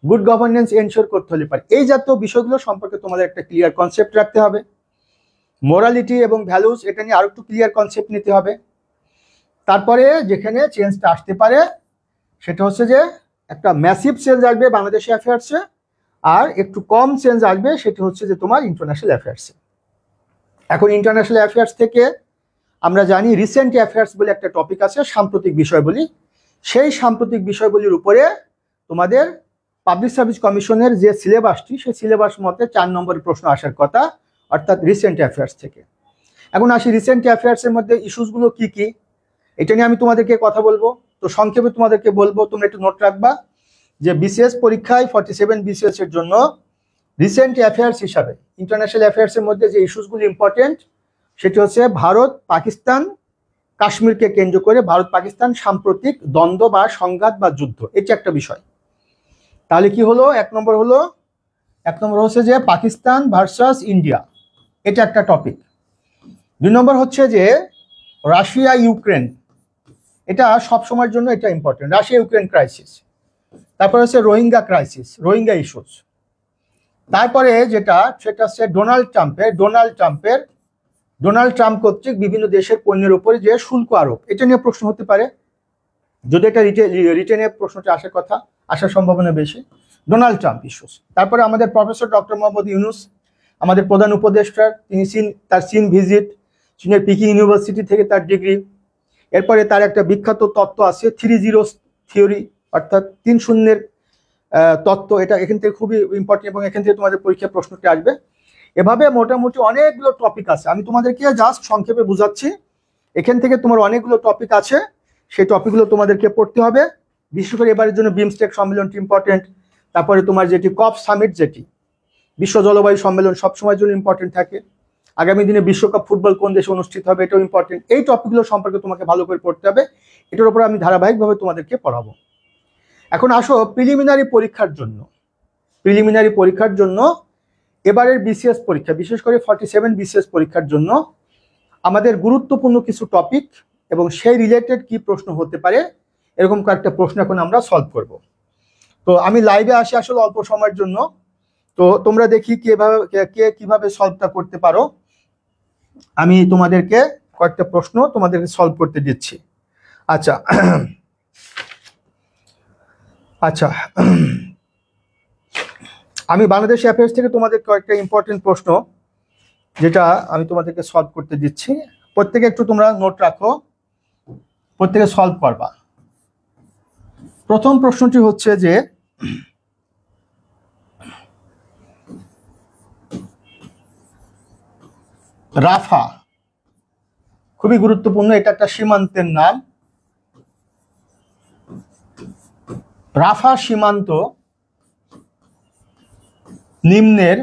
গুড গভর্নেন্স এনশিওর করতে হলে পারে এই জাতীয় বিষয়গুলো সম্পর্কে তোমাদের একটা ক্লিয়ার কনসেপ্ট রাখতে হবে। মোরালিটি এবং ভ্যালুস, এটা নিয়ে আরো একটু ক্লিয়ার কনসেপ্ট নিতে হবে। তারপরে যেখানে চেঞ্জটা আসতে পারে সেটা হচ্ছে যে একটা ম্যাসিভ চেঞ্জ আসবে বাংলাদেশি অ্যাফেয়ার্সে, আর একটু কম চেঞ্জ আসবে সেটা হচ্ছে যে তোমার ইন্টারন্যাশনাল অ্যাফেয়ার্সে। এখন ইন্টারন্যাশনাল অ্যাফেয়ার্স থেকে আমরা জানি রিসেন্ট অ্যাফেয়ার্স বলে একটা টপিক আছে, সাম্প্রতিক বিষয়বলি। সেই সাম্প্রতিক বিষয়বলির উপরে তোমাদের পাবলিক সার্ভিস কমিশনের যে সিলেবাসটি, সেই সিলেবাস মতে 4 নম্বরের প্রশ্ন আসার কথা, অর্থাৎ রিসেন্ট অ্যাফেয়ার্স থেকে। এখন আসি রিসেন্ট অ্যাফেয়ার্সের মধ্যে ইস্যুসগুলো কি কি, এটা নিয়ে আমি তোমাদেরকে কথা বলবো। তো সংক্ষেপে তোমাদেরকে বলবো, তোমরা একটু নোট রাখবা যে বিসিএস পরীক্ষায় 47 বিসিএস এর জন্য রিসেন্ট অ্যাফেয়ার্স হিসাবে ইন্টারন্যাশনাল অ্যাফেয়ার্সের মধ্যে যে ইস্যুসগুলো ইম্পর্টেন্ট, সেটি হচ্ছে ভারত পাকিস্তান কাশ্মীরকে কেন্দ্র করে ভারত পাকিস্তান সাম্প্রতিক দ্বন্দ্ব বা সংঘাত বা যুদ্ধ, এটি একটা বিষয়। তাহলে কি হলো, এক নম্বর হচ্ছে যে পাকিস্তান ভার্সাস ইন্ডিয়া, এটা একটা টপিক। 2 নম্বর হচ্ছে যে রাশিয়া ইউক্রেন, এটা সব সময়ের জন্য এটা ইম্পর্টেন্ট, রাশিয়া ইউক্রেন ক্রাইসিস। তারপরে হচ্ছে রোহিঙ্গা ক্রাইসিস, রোহিঙ্গা ইস্যুস। তারপরে যেটা সেটা হচ্ছে ডোনাল্ড ট্রাম্প কর্তৃক বিভিন্ন দেশের পণ্যের উপরে যে শুল্ক আরোপ, এটা নিয়ে প্রশ্ন হতে পারে। যদি এটা রিটেনে প্রশ্নটা আসার সম্ভাবনা বেশি, ডোনাল্ড ট্রাম্প ইস্যুস। তারপরে আমাদের প্রফেসর ডক্টর মোহাম্মদ ইউনুস, আমাদের প্রধান উপদেষ্টা, তিনি তার চীন ভিজিট, চীনের পিকিং ইউনিভার্সিটি থেকে তার ডিগ্রি। এরপরে তার একটা বিখ্যাত তত্ত্ব আছে 3 জিরোস থিওরি, অর্থাৎ 3 শূন্যের তত্ত্ব। এটা এখান থেকে খুবই ইম্পর্টেন্ট এবং এখান থেকে তোমাদের পরীক্ষা প্রশ্নটি আসবে। এভাবে মোটামুটি অনেকগুলো টপিক আছে, আমি তোমাদেরকে জাস্ট সংক্ষেপে বুঝাচ্ছি। এখান থেকে তোমার অনেকগুলো টপিক আছে, সেই টপিকগুলো তোমাদেরকে পড়তে হবে। বিশেষ করে এবারের জন্য বিমস্টেক সম্মেলনটি ইম্পর্টেন্ট। তারপরে তোমার যেটি কপ সামিট, যেটি বিশ্ব জলবায়ু সম্মেলন, সবসময়ের জন্য ইম্পর্টেন্ট থাকে। আগামী দিনে বিশ্বকাপ ফুটবল কোন দেশে অনুষ্ঠিত হবে, এটাও ইম্পর্টেন্ট। এই টপিকগুলো সম্পর্কে তোমাকে ভালো করে পড়তে হবে, এটার উপর আমি ধারাবাহিকভাবে তোমাদেরকে পড়াবো। এখন আসো প্রিলিমিনারি পরীক্ষার জন্য এবারের বিসিএস পরীক্ষা, বিশেষ করে 47 বিসিএস পরীক্ষার জন্য আমাদের গুরুত্বপূর্ণ কিছু টপিক এবং সেই রিলেটেড কি প্রশ্ন হতে পারে, এরকম কয়েকটা প্রশ্ন এখন আমরা সলভ করব। তো আমি লাইভে আসি আসলে অল্প সময়ের জন্য, তো তোমরা দেখি কিভাবে সলভটা করতে পারো। আমি তোমাদেরকে কয়েকটা প্রশ্ন তোমাদেরকে সলভ করতে দিচ্ছি। আচ্ছা আমি বাংলাদেশ অ্যাফেয়ার্স থেকে তোমাদের কয়েকটা ইম্পর্টেন্ট প্রশ্ন যেটা আমি তোমাদেরকে সলভ করতে দিচ্ছি। প্রত্যেকে একটু তোমরা নোট রাখো, প্রত্যেকে সলভ করবা। প্রথম প্রশ্নটি হচ্ছে যে রাফা, খুবই গুরুত্বপূর্ণ, এটা একটা সীমান্তের নাম। রাফা সীমান্ত নিম্নের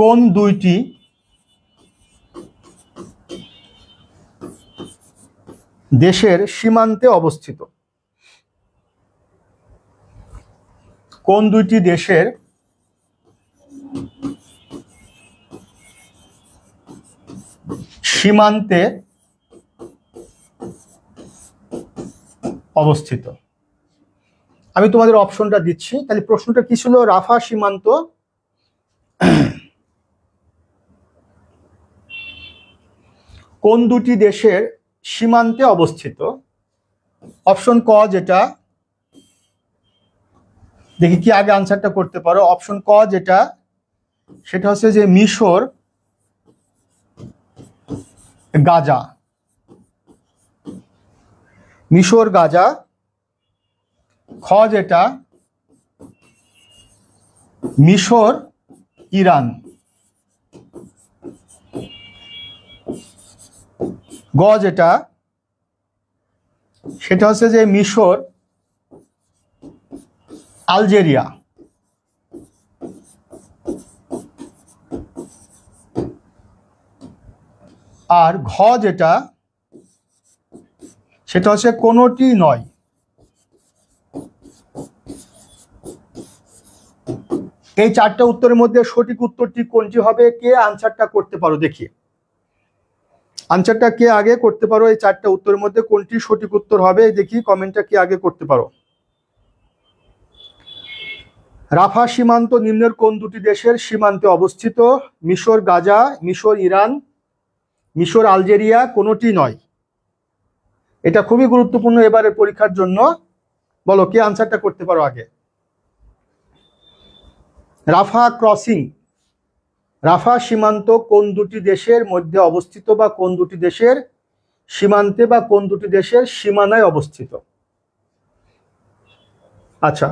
কোন দুইটি দেশের সীমান্তে অবস্থিত? কোন দুইটি দেশের সীমান্তে অবস্থিত? আমি তোমাদের অপশনটা দিচ্ছি। তাহলে প্রশ্নটা কি ছিল? রাফা সীমান্ত কোন দুটি দেশের সীমান্তে অবস্থিত? অপশন ক, যেটা দেখি কি আগে আনসারটা করতে পারো। অপশন ক যেটা, সেটা হচ্ছে যে মিশর, গাজা। মিশর, গাজা। খ যেটা, মিশর, ইরান। গ যেটা সেটা হচ্ছে যে মিশর, আলজেরিয়া। আর ঘ যেটা সেটা হচ্ছে কোনোটি নয়। এই চারটা উত্তরের মধ্যে সঠিক উত্তরটি কোনটি হবে? কে আনসারটা করতে পারো দেখি, আনসারটা কে আগে করতে পারো? এই চারটা উত্তরের মধ্যে কোনটি সঠিক উত্তর হবে দেখি, কমেন্টটা কে আগে করতে পারো। রাফা সীমান্ত নিম্নের কোন দুটি দেশের সীমান্তে অবস্থিত? মিশর গাজা, মিশর ইরান, মিশর আলজেরিয়া, কোনোটি নয়। এটা খুবই গুরুত্বপূর্ণ এবারের পরীক্ষার জন্য। বলো কে আনসারটা করতে পারো আগে। রাফা ক্রসিং, রাফা সীমান্ত কোন দুটি দেশের মধ্যে অবস্থিত বা কোন দুটি দেশের সীমান্তে বা কোন দুটি দেশের সীমানায় অবস্থিত? আচ্ছা,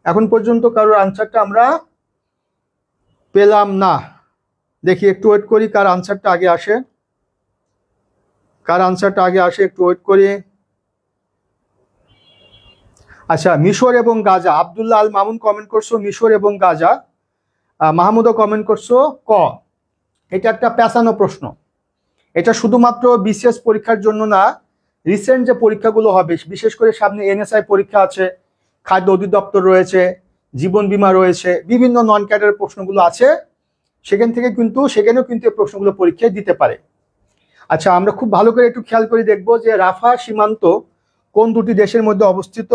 এখন পর্যন্ত কারোর আনসারটা আমরা পেলাম না। দেখি একটু ওয়েট করি কার আনসারটা আগে আসে, কার আনসারটা আগে আসে, একটু ওয়েট করি। আচ্ছা, মিশর এবং গাজা। আব্দুল্লাহ আল মামুন কমেন্ট করছো মিশর এবং গাজা। মাহমুদও কমেন্ট করছো ক। এটা একটা পেঁচানো প্রশ্ন। এটা শুধুমাত্র বিসিএস পরীক্ষার জন্য না, রিসেন্ট যে পরীক্ষাগুলো হবে, বিশেষ করে সামনে এনএসআই পরীক্ষা আছে, খাদ্য অধিদপ্তর রয়েছে, জীবন বীমা রয়েছে, বিভিন্ন নন ক্যাডারের প্রশ্নগুলো আছে, সেখানেও কিন্তু এই প্রশ্নগুলো পরীক্ষায় দিতে পারে। আচ্ছা, আমরা খুব ভালো করে একটু খেয়াল করে দেখবো যে রাফা সীমান্ত কোন দুটি দেশের মধ্যে অবস্থিত।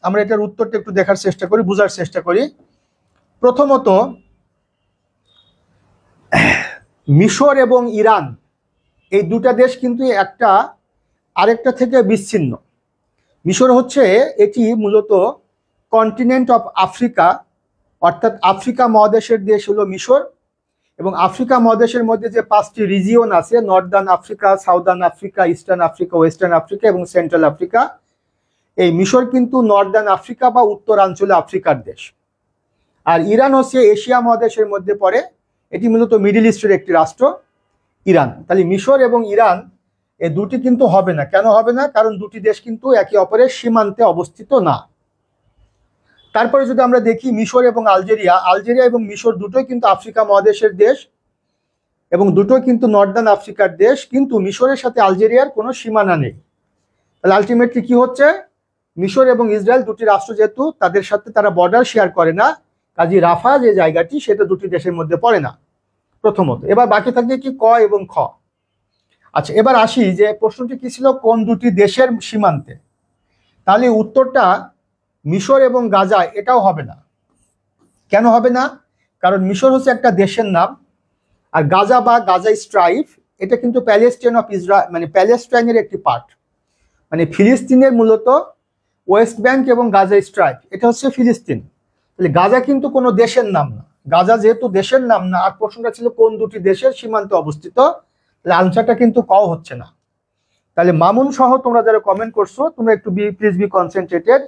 আমরা এটার উত্তরটা একটু দেখার চেষ্টা করি, বোঝার চেষ্টা করি। প্রথমত, মিশর এবং ইরান এই দুটা দেশ কিন্তু একটা আরেকটা থেকে বিচ্ছিন্ন। মিশর হচ্ছে, এটি মূলত কন্টিনেন্ট অফ আফ্রিকা, অর্থাৎ আফ্রিকা মহাদেশের দেশ হলো মিশর। এবং আফ্রিকা মহাদেশের মধ্যে যে 5টি রিজিয়ন আছে, Northern Africa, southern Africa, eastern Africa, western Africa এবং সেন্ট্রাল আফ্রিকা, এই মিশর কিন্তু নর্দার্ন আফ্রিকা বা উত্তরাঞ্চলে আফ্রিকার দেশ। আর ইরান হচ্ছে এশিয়া মহাদেশের মধ্যে পড়ে, এটি মূলত মিডল ইস্টের একটি রাষ্ট্র ইরান। তাহলে মিশর এবং ইরান এই দুটি কিন্তু হবে না। কেন হবে না? কারণ দুটি দেশ কিন্তু একে অপরের সীমান্তে অবস্থিত না। তারপরে যদি আমরা দেখি মিশর এবং আলজেরিয়া, আলজেরিয়া এবং মিশর দুটোই কিন্তু আফ্রিকা মহাদেশের দেশ এবং দুটোই কিন্তু নর্দার্ন আফ্রিকার দেশ, কিন্তু মিশরের সাথে আলজেরিয়ার কোনো সীমানা নেই। তাহলে আলটিমেটলি কি হচ্ছে, মিশর এবং ইসরায়েল দুটি রাষ্ট্র যেহেতু তাদের সাথে তারা বর্ডার শেয়ার করে না, কাজী রাফা যে জায়গাটি সেটা দুটি দেশের মধ্যে পড়ে না প্রথমত। এবার বাকি থাকে কি ক এবং খ। আচ্ছা, এবার আসি যে প্রশ্নটি কি ছিল, কোন দুটি দেশের সীমান্তে। তাহলে উত্তরটা মিশর এবং গাজা এটাও হবে না। কেন হবে না? কারণ মিশর হচ্ছে একটা দেশের নাম, আর গাজা বা গাজা স্ট্রাইপ এটা কিন্তু প্যালেস্টাইন অফ ইসরায়েল, মানে প্যালেস্টাইনের একটি পার্ট, মানে ফিলিস্তিনের মূলত ওয়েস্ট ব্যাংক এবং গাজা স্ট্রাইপ এটা হচ্ছে ফিলিস্তিন। তাহলে গাজা কিন্তু কোনো দেশের নাম না। গাজা যেহেতু দেশের নাম না, আর প্রশ্নটা ছিল কোন দুটি দেশের সীমান্তে অবস্থিত, তাহলে আনসারটা কিন্তু ক হচ্ছে না। তাহলে মামুন সহ তোমরা যারা কমেন্ট করছো, তোমরা একটু প্লিজ বি কনসেন্ট্রেটেড।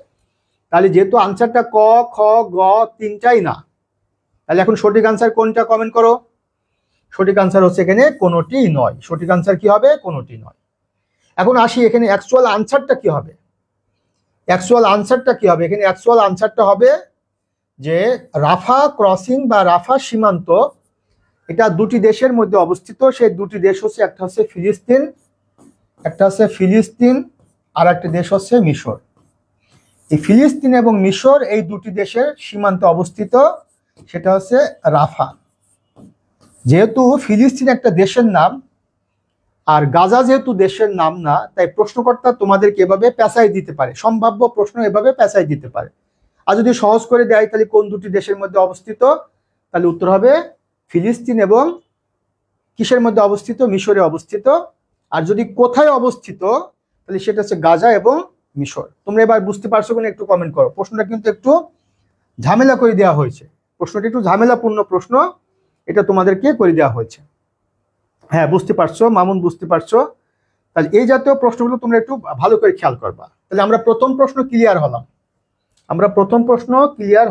তাহলে যেহেতু আনসারটা ক, খ, গ তিনটাই না, তাহলে এখন সঠিক আনসার কোনটা কমেন্ট করো। সঠিক আনসার হচ্ছে এখানে কোনোটি নয়। সঠিক আনসার কি হবে? কোনোটি নয়। এখন আসি এখানে অ্যাকচুয়াল আনসারটা কি হবে। অ্যাকচুয়াল আনসারটা কি হবে? এখানে অ্যাকচুয়াল আনসারটা হবে যে রাফা ক্রসিং বা রাফা সীমান্ত এটা দুটি দেশের মধ্যে অবস্থিত। সেই দুটি দেশ হচ্ছে, একটা হচ্ছে ফিলিস্তিন, আর একটা দেশ হচ্ছে মিশর। এই ফিলিস্তিন এবং মিশর এই দুটি দেশের সীমান্তে অবস্থিত, সেটা হচ্ছে রাফা। যেহেতু ফিলিস্তিন একটা দেশের নাম আর গাজা যেহেতু দেশের নাম না, তাই প্রশ্নকর্তা তোমাদেরকে এভাবে পেঁচাই দিতে পারে, সম্ভাব্য প্রশ্ন এভাবে পেঁচাই দিতে পারে। আর যদি সহজ করে দেয় তাহলে কোন দুটি দেশের মধ্যে অবস্থিত, তাহলে উত্তর হবে ফিলিস্তিন এবং কিসের মধ্যে অবস্থিত? মিশরে অবস্থিত। আর যদি কোথায় অবস্থিত, তাহলে সেটা হচ্ছে গাজা এবং মিশর। তোমরা এবার বুঝতে পারছো কিনা একটু কমেন্ট করো। প্রশ্নটা কিন্তু একটু ঝামেলা করে দেওয়া হয়েছে, প্রশ্নটা একটু ঝামেলাপূর্ণ প্রশ্ন, এটা তোমাদেরকে করে দেওয়া হয়েছে। হ্যাঁ, বুঝতে পারছো মামুন, বুঝতে পারছো। তাহলে এই জাতীয় প্রশ্নগুলো তোমরা একটু ভালো করে খেয়াল করবা। তাহলে আমরা প্রথম প্রশ্ন ক্লিয়ার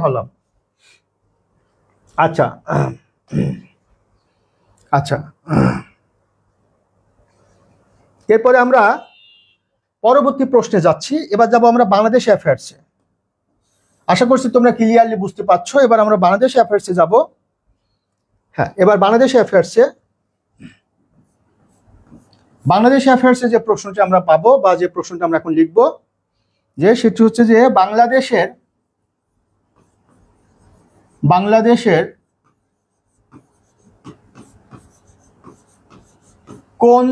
হলাম। আচ্ছা আচ্ছা, এরপরে আমরা পরবর্তী প্রশ্নে যাচ্ছি। এবার যাব আমরা বাংলাদেশ অ্যাফেয়ার্সে। আশা করছি তোমরা ক্লিয়ারলি বুঝতে পারছো। এবার আমরা বাংলাদেশ অ্যাফেয়ার্সে যাব। হ্যাঁ, এবার বাংলাদেশ অ্যাফেয়ার্সে যে প্রশ্নটি আমরা পাবো বা যে প্রশ্নটা আমরা এখন লিখব, যে সেটি হচ্ছে যে বাংলাদেশের কোন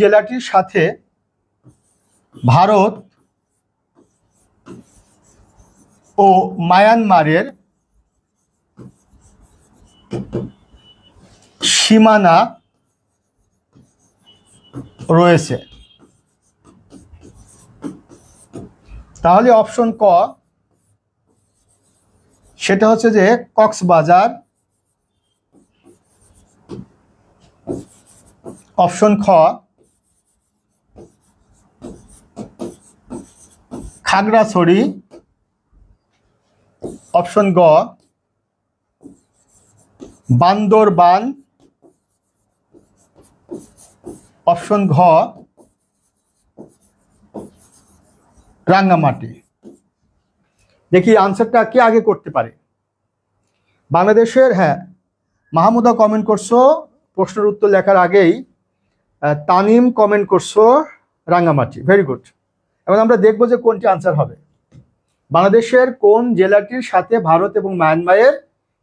জেলাটি সাথে ভারত ও মায়ানমারের সীমানা রয়েছে? তাহলে অপশন ক, সেটা হচ্ছে যে কক্সবাজার। অপশন খ, খাগড়াছড়ি। অপশন গ, বান্দরবান। অপশন ঘ, রাঙ্গামাটি। দেখি আনসারটা কে আগে করতে পারে। বাংলাদেশের, হ্যাঁ, মাহমুদা কমেন্ট করছো প্রশ্নের উত্তর লেখার আগেই। তানিম কমেন্ট করছো রাঙ্গামাটি, ভেরি গুড। এখন আমরা দেখবো যে কোনটি আনসার হবে। বাংলাদেশের কোন জেলাটির সাথে ভারত এবং মায়ানমারের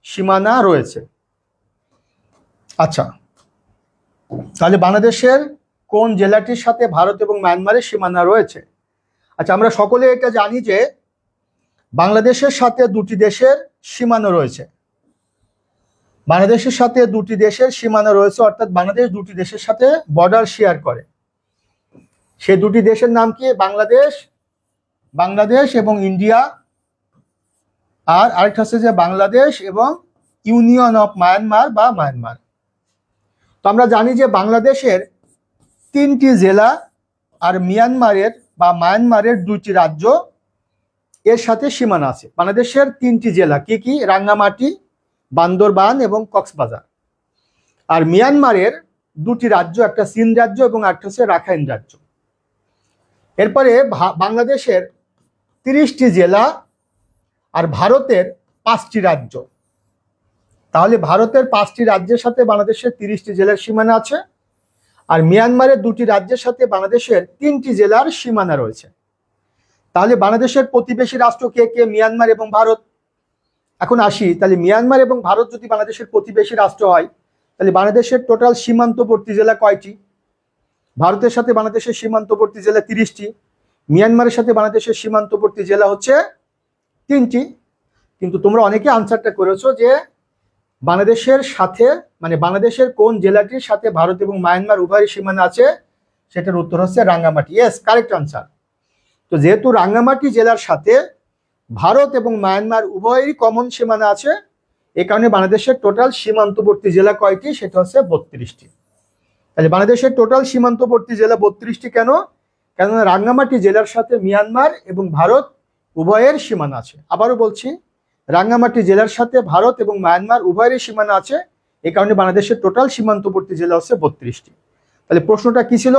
সীমানা রয়েছে? আচ্ছা, তাহলে বাংলাদেশের কোন জেলাটির সাথে ভারত এবং মায়ানমারের সীমানা রয়েছে? আচ্ছা, আমরা সকলে এটা জানি যে বাংলাদেশের সাথে দুটি দেশের সীমানা রয়েছে। বাংলাদেশের সাথে দুটি দেশের সীমানা রয়েছে, অর্থাৎ বাংলাদেশ দুটি দেশের সাথে বর্ডার শেয়ার করে। সে দুটি দেশের নাম কি? বাংলাদেশ এবং ইন্ডিয়া। আর আরেকটা হচ্ছে যে বাংলাদেশ এবং ইউনিয়ন অফ মায়ানমার বা মায়ানমার। তো আমরা জানি যে বাংলাদেশের 3টি জেলা আর মায়ানমারের 2টি রাজ্য এর সাথে সীমানা আছে। বাংলাদেশের 3টি জেলা কি কি? রাঙ্গামাটি, বান্দরবান এবং কক্সবাজার। আর মিয়ানমারের 2টি রাজ্য, একটা চীন রাজ্য এবং একটা হচ্ছে রাখাইন রাজ্য। এরপরে বাংলাদেশের 30টি জেলা আর ভারতের 5টি রাজ্য। তাহলে ভারতের 5টি রাজ্যের সাথে বাংলাদেশের 30টি জেলার সীমানা আছে, আর মিয়ানমারের 2টি রাজ্যের সাথে বাংলাদেশের 3টি জেলার সীমানা রয়েছে। তাহলে বাংলাদেশের প্রতিবেশী রাষ্ট্র কে কে? মিয়ানমার এবং ভারত। এখন আসি, তাহলে মিয়ানমার এবং ভারত যদি বাংলাদেশের প্রতিবেশী রাষ্ট্র হয়, তাহলে বাংলাদেশের টোটাল সীমান্তবর্তী জেলা কয়টি? ভারতের সাথে বাংলাদেশের সীমান্তবর্তী জেলা 30টি, মিয়ানমারের সাথে বাংলাদেশের সীমান্তবর্তী জেলা হচ্ছে 3টি। কিন্তু তোমরা অনেকে আনসারটা করেছো যে বাংলাদেশের সাথে, মানে বাংলাদেশের কোন জেলাটির সাথে ভারত এবং মায়ানমার উভয়ের সীমানা আছে, সেটার উত্তর হচ্ছে রাঙ্গামাটি। Yes, correct answer. তো যেহেতু রাঙ্গামাটি জেলার সাথে ভারত এবং মায়ানমার উভয়েরই কমন সীমানা আছে, এ কারণে বাংলাদেশের টোটাল সীমান্তবর্তী জেলা কয়টি? সেটা হচ্ছে 32টি। তাহলে বাংলাদেশের টোটাল সীমান্তবর্তী জেলা 32টি। কেন? কেননা রাঙ্গামাটি জেলার সাথে মিয়ানমার এবং ভারত উভয়ের সীমানা আছে। আবারও বলছি, রাঙ্গামাটি জেলার সাথে ভারত এবং মায়ানমার উভয়েরই সীমানা আছে, এই কারণে বাংলাদেশের টোটাল সীমান্তবর্তী জেলা হচ্ছে 32টি। তাহলে প্রশ্নটা কি ছিল?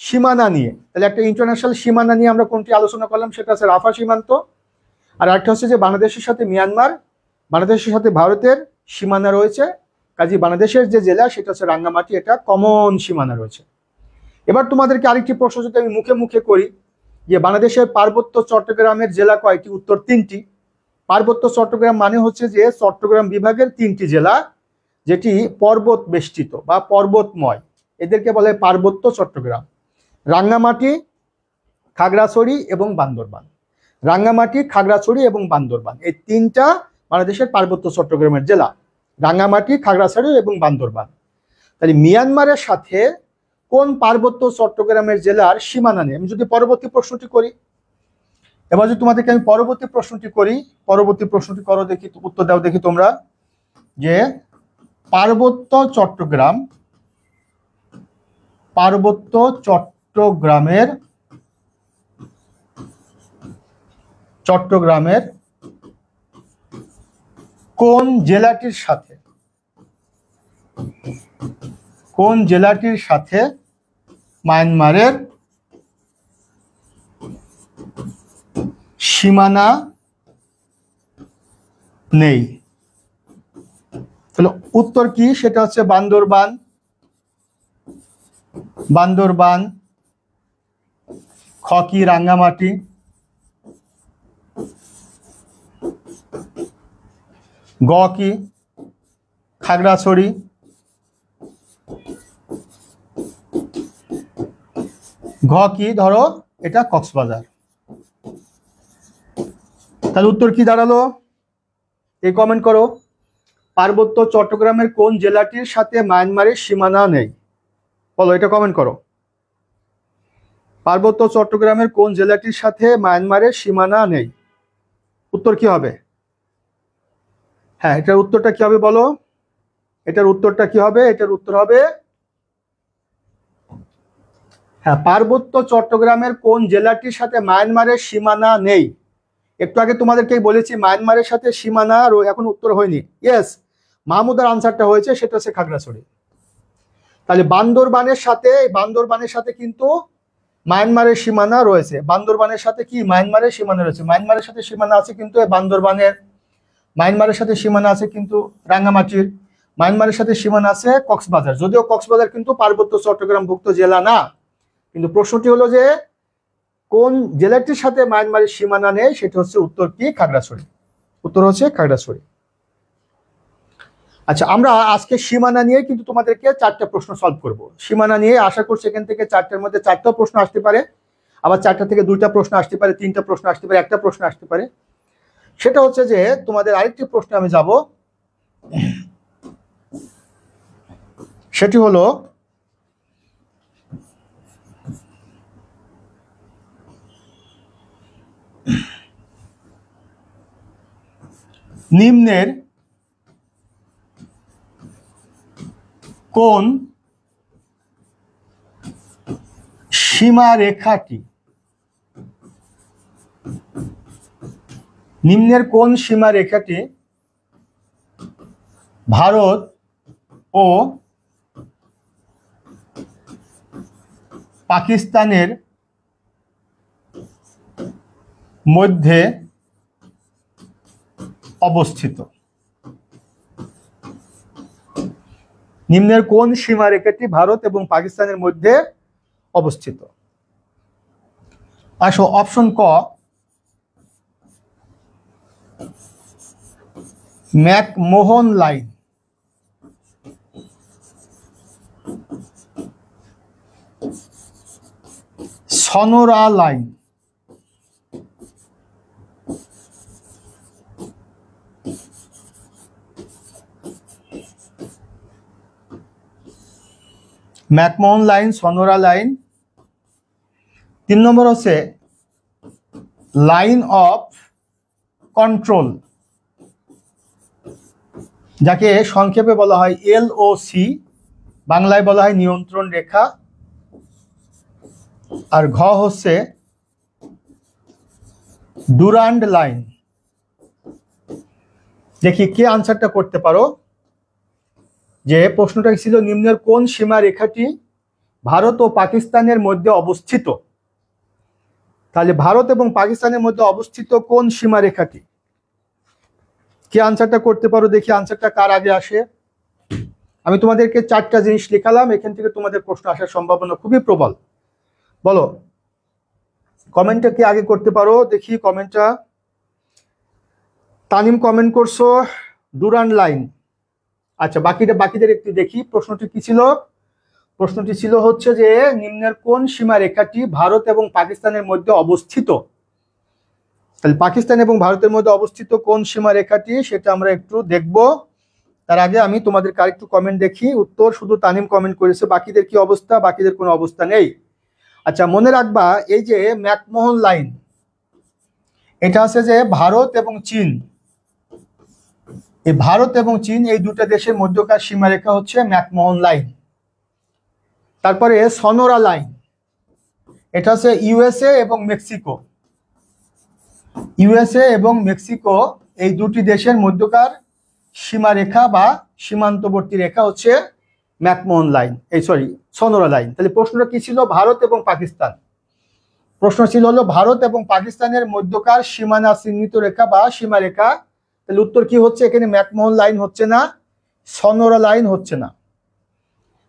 সীমানা নিয়ে। তাহলে একটা ইন্টারন্যাশনাল সীমানা নিয়ে আমরা কোনটি আলোচনা করলাম, সেটা হচ্ছে রাফা সীমান্ত। আর একটা হচ্ছে যে বাংলাদেশের সাথে মিয়ানমার, বাংলাদেশের সাথে ভারতের সীমানা রয়েছে, কাজে বাংলাদেশের যে জেলা সেটা হচ্ছে রাঙ্গামাটি, এটা কমন সীমানা রয়েছে। এবার তোমাদেরকে আরেকটি প্রশ্ন যদি আমি মুখে মুখে করি, যে বাংলাদেশের পার্বত্য চট্টগ্রামের জেলা কয়টি? উত্তর 3টি। পার্বত্য চট্টগ্রাম মানে হচ্ছে যে চট্টগ্রাম বিভাগের 3টি জেলা যেটি পর্বত বেষ্টিত বা পর্বতময়, এদেরকে বলে পার্বত্য চট্টগ্রাম। রাঙ্গামাটি, খাগড়াছড়ি এবং বান্দরবান। রাঙ্গামাটি, খাগড়াছড়ি এবং বান্দরবান, এই 3টা বাংলাদেশের পার্বত্য চট্টগ্রামের জেলা। রাঙ্গামাটি, খাগড়াছড়ি এবং বান্দরবান। তাহলে মিয়ানমারের সাথে কোন পার্বত্য চট্টগ্রামের জেলার সীমানা নেই? আমি যদি পরবর্তী প্রশ্নটি করি, এবার যদি তোমাদেরকে আমি পরবর্তী প্রশ্নটি করি, পরবর্তী প্রশ্নটি করো দেখি, উত্তর দাও দেখি তোমরা, যে পার্বত্য চট্টগ্রামের কোন জেলাটির সাথে মায়ানমারের সীমানা নেই? তাহলে উত্তর কি? সেটা হচ্ছে বান্দরবান, খ কি রাঙ্গামাটি, গ কি খাগড়াছড়ি, ঘ কি ধরো এটা কক্সবাজার। তাহলে উত্তর কি দাঁড়ালো? এই কমেন্ট করো। পার্বত্য চট্টগ্রামের কোন জেলাটির সাথে মায়ানমারের সীমানা নেই? বলো, এটা কমেন্ট করো। পার্বত্য চট্টগ্রামের কোন জেলাটির সাথে মায়ানমারের সীমানা নেই? উত্তর কি হবে? হ্যাঁ, এটার উত্তরটা কি হবে বলো? এটার উত্তরটা কি হবে? এটার উত্তর হবে হ্যাঁ, পার্বত্য চট্টগ্রামের কোন জেলাটির সাথে মায়ানমারের সীমানা নেই। একটু আগে তোমাদেরকে বলেছি মায়ানমারের সাথে সীমানা, এখন উত্তর হয়নি। ইয়েস, মাহমুদার আনসারটা হয়েছে, সেটা হচ্ছে খাগড়াছড়ি। তাহলে বান্দরবানের সাথে কিন্তু মায়ানমারের সীমানা রয়েছে। বান্দরবানের সাথে কি মায়ানমারের সীমানা রয়েছে? মায়ানমারের সাথে সীমানা আছে কিন্তু বান্দরবানের, মায়ানমারের সাথে সীমানা আছে কিন্তু রাঙ্গামাটির, মায়ানমারের সাথে সীমানা আছে কক্সবাজার। যদিও কক্সবাজার কিন্তু পার্বত্য চট্টগ্রামভুক্ত জেলা না, কিন্তু প্রশ্নটি হলো যে কোন জেলাটির সাথে মায়ানমারের সীমানা নেই, সেটা হচ্ছে উত্তর কি? খাগড়াছড়ি। উত্তর হচ্ছে খাগড়াছড়ি। আচ্ছা, আমরা আজকে সীমানা নিয়ে কিন্তু তোমাদেরকে 4টা প্রশ্ন সলভ করব। সীমানা নিয়ে আশা করছি এখান থেকে 4টার মধ্যে 4টা প্রশ্ন আসতে পারে, আবার 4টা থেকে 2টা প্রশ্ন আসতে পারে, 3টা প্রশ্ন আসতে পারে, একটা প্রশ্ন আসতে পারে। সেটা হচ্ছে যে তোমাদের আরেকটি প্রশ্নে আমি যাব, সেটি হলো নিম্নের কোন সীমারেখাটি ভারত ও পাকিস্তানের মধ্যে অবস্থিত? নিম্নের কোন সীমারেখাটি ভারত এবং পাকিস্তানের মধ্যে অবস্থিত? আসো, অপশন ক McMahon line, Sonora line, McMahon line, Sonora line. 3 নম্বর হচ্ছে লাইন অফ কন্ট্রোল, যাকে সংক্ষেপে বলা হয় LOC, বাংলায় বলা হয় নিয়ন্ত্রণ রেখা। আর ঘ হচ্ছে ডুরান্ড লাইন। দেখি কে আনসারটা করতে পারো। যে প্রশ্নটা ছিল নিম্নের কোন সীমা রেখাটি ভারত ও পাকিস্তানের মধ্যে অবস্থিত? তাহলে ভারত এবং পাকিস্তানের মধ্যে অবস্থিত কোন সীমা রেখাটি? কে আনসারটা করতে পারো? দেখি আনসারটা কার আগে আসে। আমি তোমাদেরকে 4টা জিনিস লিখালাম, এখান থেকে তোমাদের প্রশ্ন আসার সম্ভাবনা খুবই প্রবল। বলো, কমেন্টটা কি আগে করতে পারো? দেখি কমেন্টটা। তানিম কমেন্ট করছো ডুরান্ড লাইন। আচ্ছা, বাকিদের একটু দেখি। প্রশ্নটি কি ছিল? প্রশ্নটি ছিল হচ্ছে যে নিম্নের কোন সীমা রেখাটি ভারত এবং পাকিস্তানের মধ্যে অবস্থিত? তাহলে পাকিস্তান এবং ভারতের মধ্যে অবস্থিত কোন সীমা রেখাটি, সেটা আমরা একটু দেখব। তার আগে আমি তোমাদের আরেকটু কমেন্ট দেখি। উত্তর শুধু তানিম কমেন্ট করেছে, বাকিদের কি অবস্থা? বাকিদের কোনো অবস্থা নেই। আচ্ছা, মনে রাখবা এই যে ম্যাকমোহন লাইন, এটা আছে যে ভারত এবং চীন, এই ভারত এবং চীন এই দুটো দেশের মধ্যকার সীমারেখা হচ্ছে ম্যাকমোহন লাইন। তারপরে সনোরা লাইন, এটা হচ্ছে USA এবং মেক্সিকো। USA এবং মেক্সিকো এই দুটি দেশের মধ্যকার সীমারেখা বা সীমান্তবর্তী রেখা হচ্ছে ম্যাকমোহন লাইন, সনোরা লাইন। তাহলে প্রশ্নটা কি ছিল? ভারত এবং পাকিস্তান। প্রশ্ন ছিল হলো ভারত এবং পাকিস্তানের মধ্যকার সীমানা চিহ্নিত রেখা বা সীমারেখা। তাহলে উত্তর কি হচ্ছে? এখানে ম্যাকমোহন লাইন হচ্ছে না, সনোরা লাইন হচ্ছে না।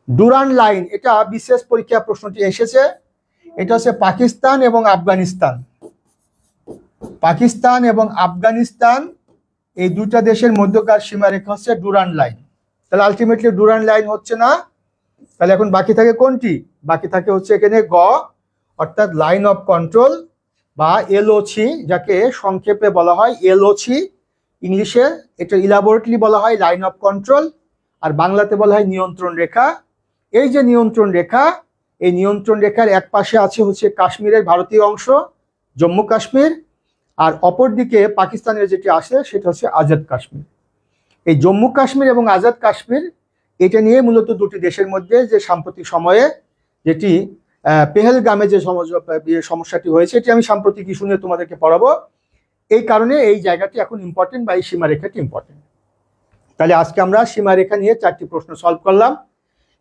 ডুরান্ড লাইন, এটা বিশেষ পরীক্ষা প্রশ্নটি এসেছে। এটা হচ্ছে পাকিস্তান এবং আফগানিস্তান। পাকিস্তান এবং আফগানিস্তান এই দুটা দেশের মধ্যকার সীমারেখা হচ্ছে ডুরান্ড লাইন। তাহলে আলটিমেটলি ডুরান্ড লাইন হচ্ছে না। তাহলে এখন বাকি থাকে কোনটি? বাকি থাকে হচ্ছে এখানে গ, অর্থাৎ লাইন অফ কন্ট্রোল বা এলওসি, যাকে সংক্ষেপে বলা হয় এলওসি ইংলিশে। এটা ইলাবোরেটলি বলা হয় লাইন অফ কন্ট্রোল, আর বাংলাতে বলা হয় নিয়ন্ত্রণ রেখা। এই যে নিয়ন্ত্রণ রেখা, এই নিয়ন্ত্রণ রেখার এক পাশে আছে হচ্ছে কাশ্মীরের ভারতীয় অংশ জম্মু কাশ্মীর, আর অপর দিকে পাকিস্তানের যেটি আসে সেটা হচ্ছে আজাদ কাশ্মীর। এই জম্মু কাশ্মীর এবং আজাদ কাশ্মীর, এটা নিয়ে মূলত দুটি দেশের মধ্যে যে সাম্প্রতিক সময়ে যেটি পেহেলগামে যে সমস্যাটি হয়েছে, এটি আমি সাম্প্রতিক ইস্যু নিয়ে তোমাদেরকে পড়াবো। এই কারণে এই জায়গাটি এখন ইম্পর্টেন্ট বা এই সীমারেখাটি ইম্পর্টেন্ট। তাহলে আজকে আমরা সীমারেখা নিয়ে 4টি প্রশ্ন সলভ করলাম।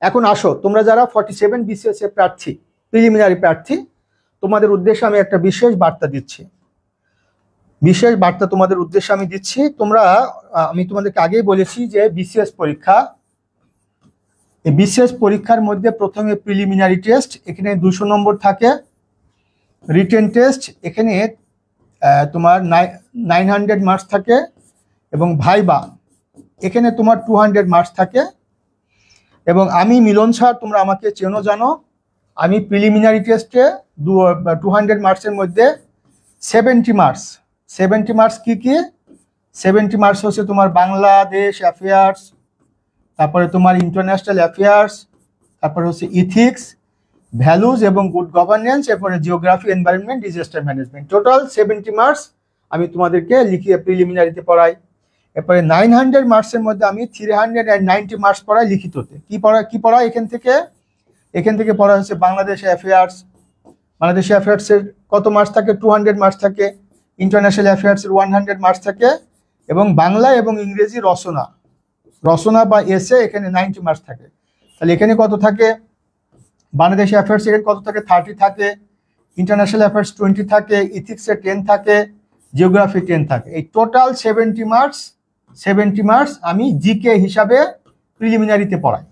এখন আসো, তোমরা যারা 47 BCS এর প্রার্থী, প্রিলিমিনারি প্রার্থী, তোমাদের উদ্দেশ্যে আমি একটা বিশেষ বার্তা দিচ্ছি। বিশেষ বার্তা তোমাদের উদ্দেশ্যে আমি দিচ্ছি। আমি তোমাদেরকে আগেই বলেছি যে বিসিএস পরীক্ষা, এই বিসিএস পরীক্ষার মধ্যে প্রথমে প্রিলিমিনারি টেস্ট, এখানে 200 নম্বর থাকে। রিটেন টেস্ট, এখানে তোমার 900 মার্কস থাকে, এবং ভাইবা এখানে তোমার 200 মার্কস থাকে। এবং আমি মিলন স্যার, তোমরা আমাকে চেনো জানো, আমি প্রিলিমিনারি টেস্টে 200 মার্কসের মধ্যে 70 মার্কস কি কি? 70 মার্কস হচ্ছে তোমার বাংলাদেশ অ্যাফেয়ার্স, তারপরে তোমার ইন্টারন্যাশনাল অ্যাফেয়ার্স, তারপরে হচ্ছে ইথিক্স, ভ্যালুজ এবং গুড গভর্নেন্স, এরপরে geography, environment, disaster management. Total 70 marks আমি তোমাদেরকে লিখিয়ে প্রিলিমিনারিতে পড়াই। এরপরে 900 মার্কসের মধ্যে আমি 390 মার্কস পড়াই লিখিততে। কি পড়াই এখান থেকে পড়া হচ্ছে বাংলাদেশ অ্যাফেয়ার্স। বাংলাদেশ অ্যাফেয়ার্সের কত মার্কস থাকে? 200 মার্কস থাকে। ইন্টারন্যাশনাল অ্যাফেয়ার্সের 100 মার্কস থাকে, এবং বাংলা এবং ইংরেজি রচনা বা এসে এখানে 90 মার্কস থাকে। তাহলে এখানে কত থাকে? বাংলাদেশ অ্যাফেয়ার্স এখানে কত থাকে? 30 থাকে। ইন্টারন্যাশনাল অ্যাফেয়ার্স 20 থাকে। ইথিক্সে 10 থাকে। জিওগ্রাফি 10 থাকে। এই টোটাল 70 মার্কস আমি জিকে হিসাবে প্রিলিমিনারিতে পড়াই।